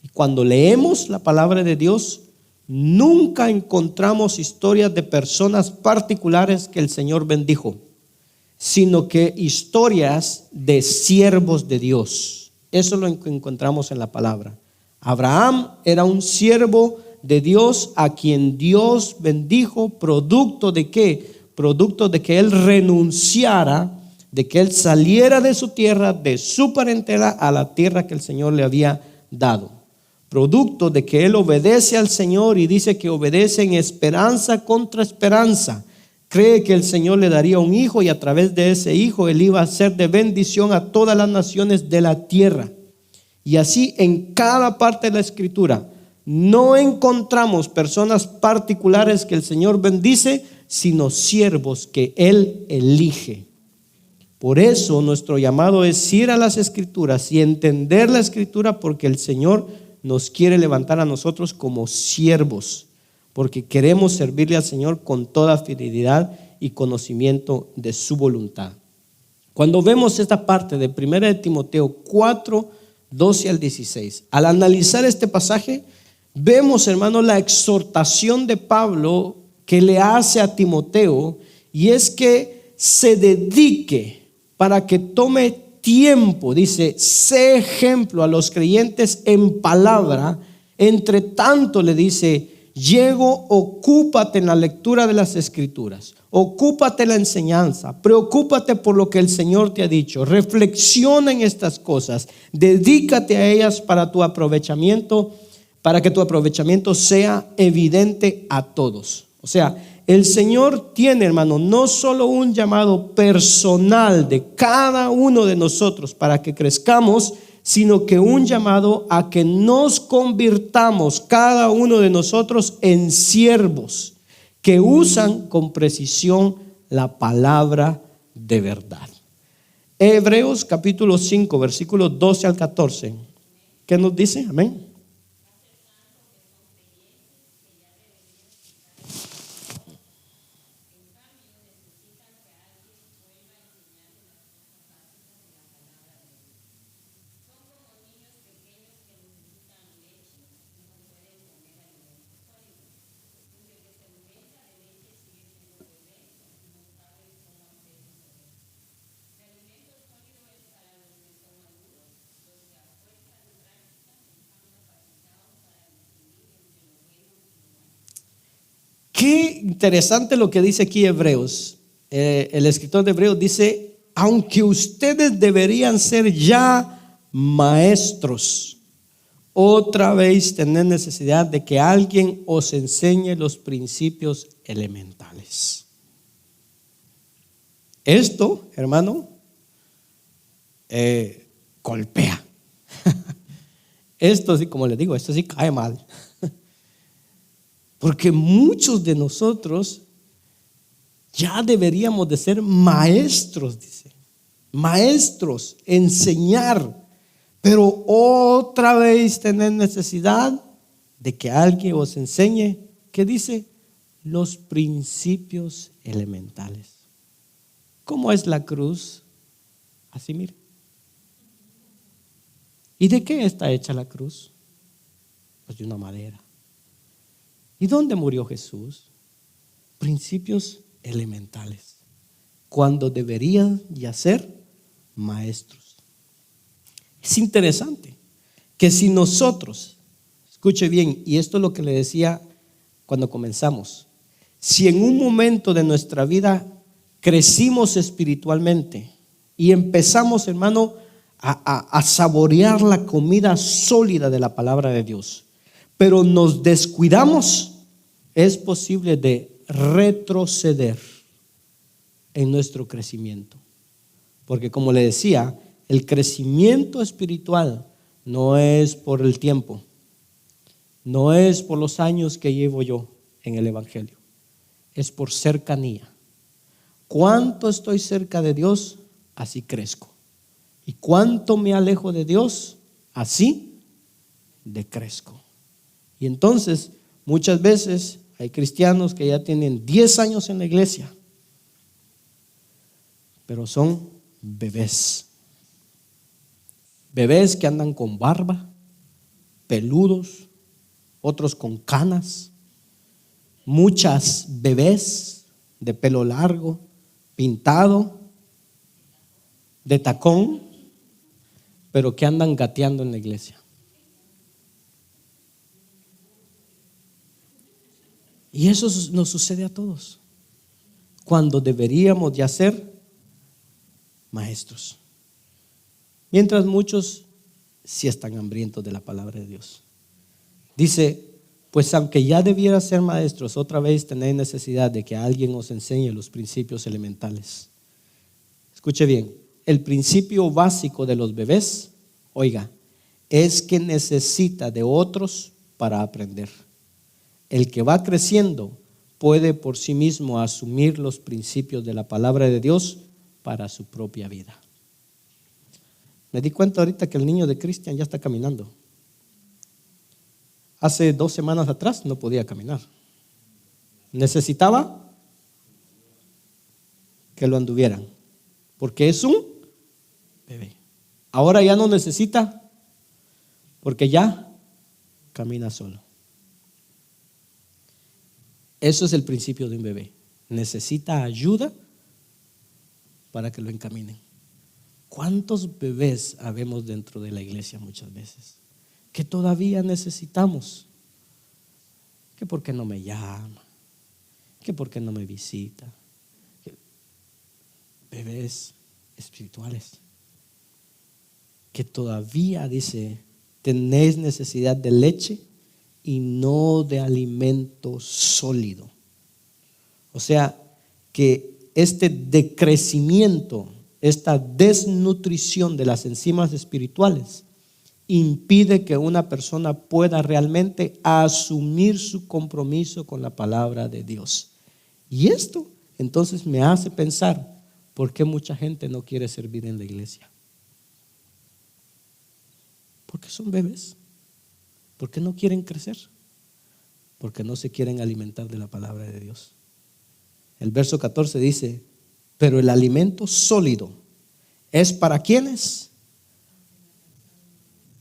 Y cuando leemos la palabra de Dios, nunca encontramos historias de personas particulares que el Señor bendijo, sino que historias de siervos de Dios. Eso es lo que encontramos en la palabra. Abraham era un siervo de Dios a quien Dios bendijo, producto de ¿qué? Producto de que él renunciara, de que él saliera de su tierra, de su parentela a la tierra que el Señor le había dado. Producto de que él obedece al Señor y dice que obedece en esperanza contra esperanza. Cree que el Señor le daría un hijo y a través de ese hijo él iba a ser de bendición a todas las naciones de la tierra. Y así en cada parte de la Escritura no encontramos personas particulares que el Señor bendice, sino siervos que Él elige. Por eso nuestro llamado es ir a las Escrituras y entender la Escritura, porque el Señor nos quiere levantar a nosotros como siervos, porque queremos servirle al Señor con toda fidelidad y conocimiento de su voluntad. Cuando vemos esta parte de 1 de Timoteo 4, 12 al 16, al analizar este pasaje, vemos, hermanos, la exhortación de Pablo que le hace a Timoteo, y es que se dedique para que tome tiempo, dice, sé ejemplo a los creyentes en palabra, entre tanto le dice, ocúpate en la lectura de las Escrituras, ocúpate en la enseñanza, preocúpate por lo que el Señor te ha dicho, reflexiona en estas cosas, dedícate a ellas para tu aprovechamiento, para que tu aprovechamiento sea evidente a todos. O sea, el Señor tiene, hermano, no solo un llamado personal de cada uno de nosotros para que crezcamos, sino que un llamado a que nos convirtamos cada uno de nosotros en siervos que usan con precisión la palabra de verdad. Hebreos capítulo 5, versículos 12 al 14. ¿Qué nos dice? Amén. Qué interesante lo que dice aquí Hebreos. El escritor de Hebreos dice, aunque ustedes deberían ser ya maestros, otra vez tienen necesidad de que alguien os enseñe los principios elementales. Esto, hermano, golpea. Esto sí, como les digo, esto sí cae mal. Porque muchos de nosotros ya deberíamos de ser maestros, dice. Maestros, enseñar. Pero otra vez tener necesidad de que alguien os enseñe, ¿qué dice? Los principios elementales. ¿Cómo es la cruz? Así, mire. ¿Y de qué está hecha la cruz? Pues de una madera. ¿Y dónde murió Jesús? Principios elementales. Cuando deberían ya ser maestros. Es interesante que si nosotros, escuche bien, y esto es lo que le decía cuando comenzamos, si en un momento de nuestra vida crecimos espiritualmente y empezamos, hermano, a saborear la comida sólida de la palabra de Dios, pero nos descuidamos, es posible de retroceder en nuestro crecimiento. Porque como le decía, el crecimiento espiritual no es por el tiempo, no es por los años que llevo yo en el Evangelio, es por cercanía. Cuánto estoy cerca de Dios, así crezco. Y cuánto me alejo de Dios, así decrezco. Y entonces, muchas veces hay cristianos que ya tienen 10 años en la iglesia, pero son bebés. Bebés que andan con barba, peludos, otros con canas. Muchas bebés de pelo largo, pintado, de tacón, pero que andan gateando en la iglesia. Y eso nos sucede a todos, cuando deberíamos ya ser maestros. Mientras muchos sí están hambrientos de la palabra de Dios. Dice, pues aunque ya debiera ser maestros, otra vez tenéis necesidad de que alguien os enseñe los principios elementales. Escuche bien, el principio básico de los bebés, oiga, es que necesita de otros para aprender. El que va creciendo puede por sí mismo asumir los principios de la palabra de Dios para su propia vida. Me di cuenta ahorita que el niño de Cristian ya está caminando. Hace 2 semanas atrás no podía caminar. Necesitaba que lo anduvieran, porque es un bebé. Ahora ya no necesita, porque ya camina solo. Eso es el principio de un bebé. Necesita ayuda para que lo encaminen. ¿Cuántos bebés habemos dentro de la iglesia muchas veces que todavía necesitamos? Que por qué no me llama, que por qué no me visita. Bebés espirituales que todavía, dice, tenéis necesidad de leche y no de alimento sólido. O sea, que este decrecimiento, esta desnutrición de las enzimas espirituales impide que una persona pueda realmente asumir su compromiso con la palabra de Dios. Y esto entonces me hace pensar, ¿por qué mucha gente no quiere servir en la iglesia? Porque son bebés. ¿Por qué no quieren crecer? Porque no se quieren alimentar de la palabra de Dios. El verso 14 dice, pero el alimento sólido es para ¿quiénes?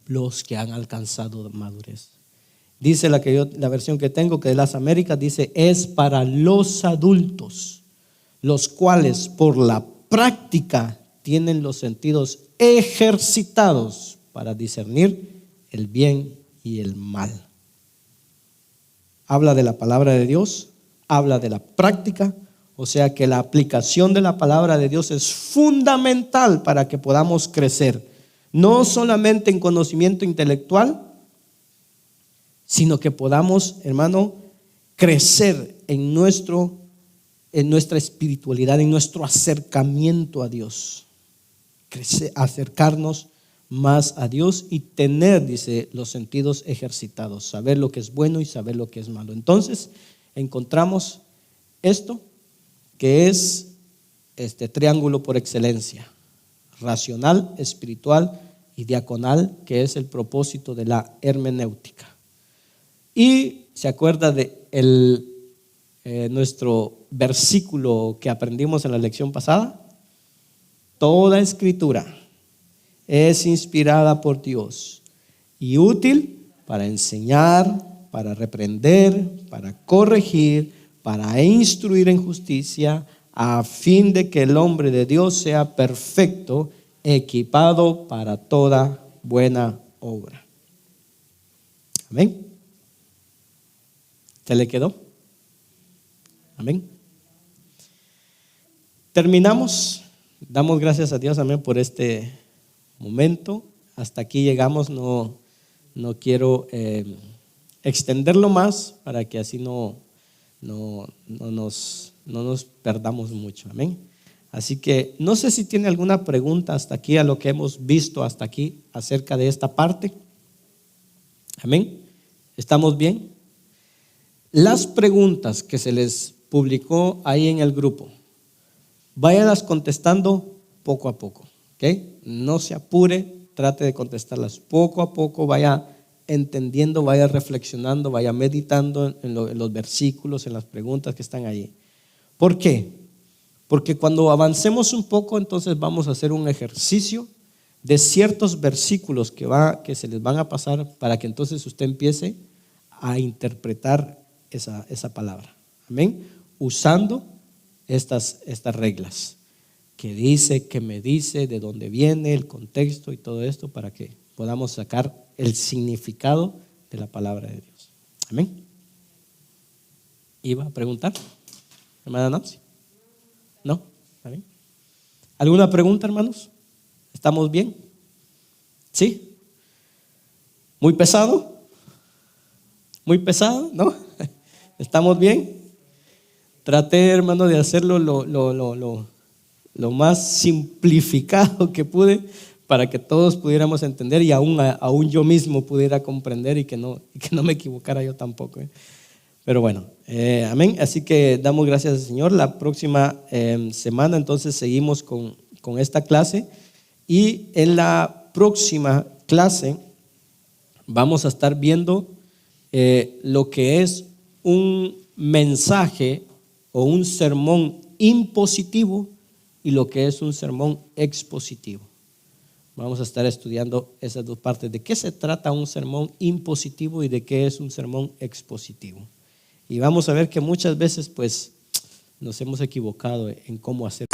Los que han alcanzado madurez. Dice la versión que tengo, que de las Américas, dice, es para los adultos, los cuales por la práctica tienen los sentidos ejercitados para discernir el bien y el mal. Habla de la palabra de Dios, habla de la práctica, o sea que la aplicación de la palabra de Dios es fundamental para que podamos crecer, no solamente en conocimiento intelectual, sino que podamos, hermano, crecer en nuestra espiritualidad, en nuestro acercamiento a Dios, acercarnos más a Dios y tener, dice, los sentidos ejercitados, saber lo que es bueno y saber lo que es malo. Entonces, encontramos esto que es este triángulo por excelencia: racional, espiritual y diaconal, que es el propósito de la hermenéutica. Y se acuerda de nuestro versículo que aprendimos en la lección pasada: toda escritura es inspirada por Dios y útil para enseñar, para reprender, para corregir, para instruir en justicia, a fin de que el hombre de Dios sea perfecto, equipado para toda buena obra. Amén. ¿Se le quedó? Amén. Terminamos. Damos gracias a Dios, amén, por este momento. Hasta aquí llegamos. No quiero extenderlo más para que así no nos perdamos mucho. Amén. Así que no sé si tiene alguna pregunta hasta aquí, a lo que hemos visto hasta aquí acerca de esta parte. Amén. ¿Estamos bien? Las preguntas que se les publicó ahí en el grupo, váyanlas contestando poco a poco, ¿ok? No se apure, trate de contestarlas poco a poco, vaya entendiendo, vaya reflexionando, vaya meditando en los versículos, en las preguntas que están ahí. ¿Por qué? Porque cuando avancemos un poco, entonces vamos a hacer un ejercicio de ciertos versículos que se les van a pasar, para que entonces usted empiece a interpretar esa palabra. Amén. Usando estas reglas. ¿Qué dice? ¿Qué me dice? ¿De dónde viene? El contexto y todo esto, para que podamos sacar el significado de la palabra de Dios. Amén. ¿Iba a preguntar, hermana Nancy? ¿No? ¿Amén? ¿Alguna pregunta, hermanos? ¿Estamos bien? ¿Sí? ¿Muy pesado? ¿Muy pesado? ¿No? ¿Estamos bien? Traté, hermano, de hacerlo lo más simplificado que pude, para que todos pudiéramos entender, y aún yo mismo pudiera comprender, y que no me equivocara yo tampoco. Pero bueno, amén. Así que damos gracias al Señor. La próxima semana entonces seguimos con esta clase, y en la próxima clase vamos a estar viendo lo que es un mensaje o un sermón impositivo y lo que es un sermón expositivo. Vamos a estar estudiando esas dos partes: de qué se trata un sermón impositivo y de qué es un sermón expositivo. Y vamos a ver que muchas veces pues nos hemos equivocado en cómo hacer.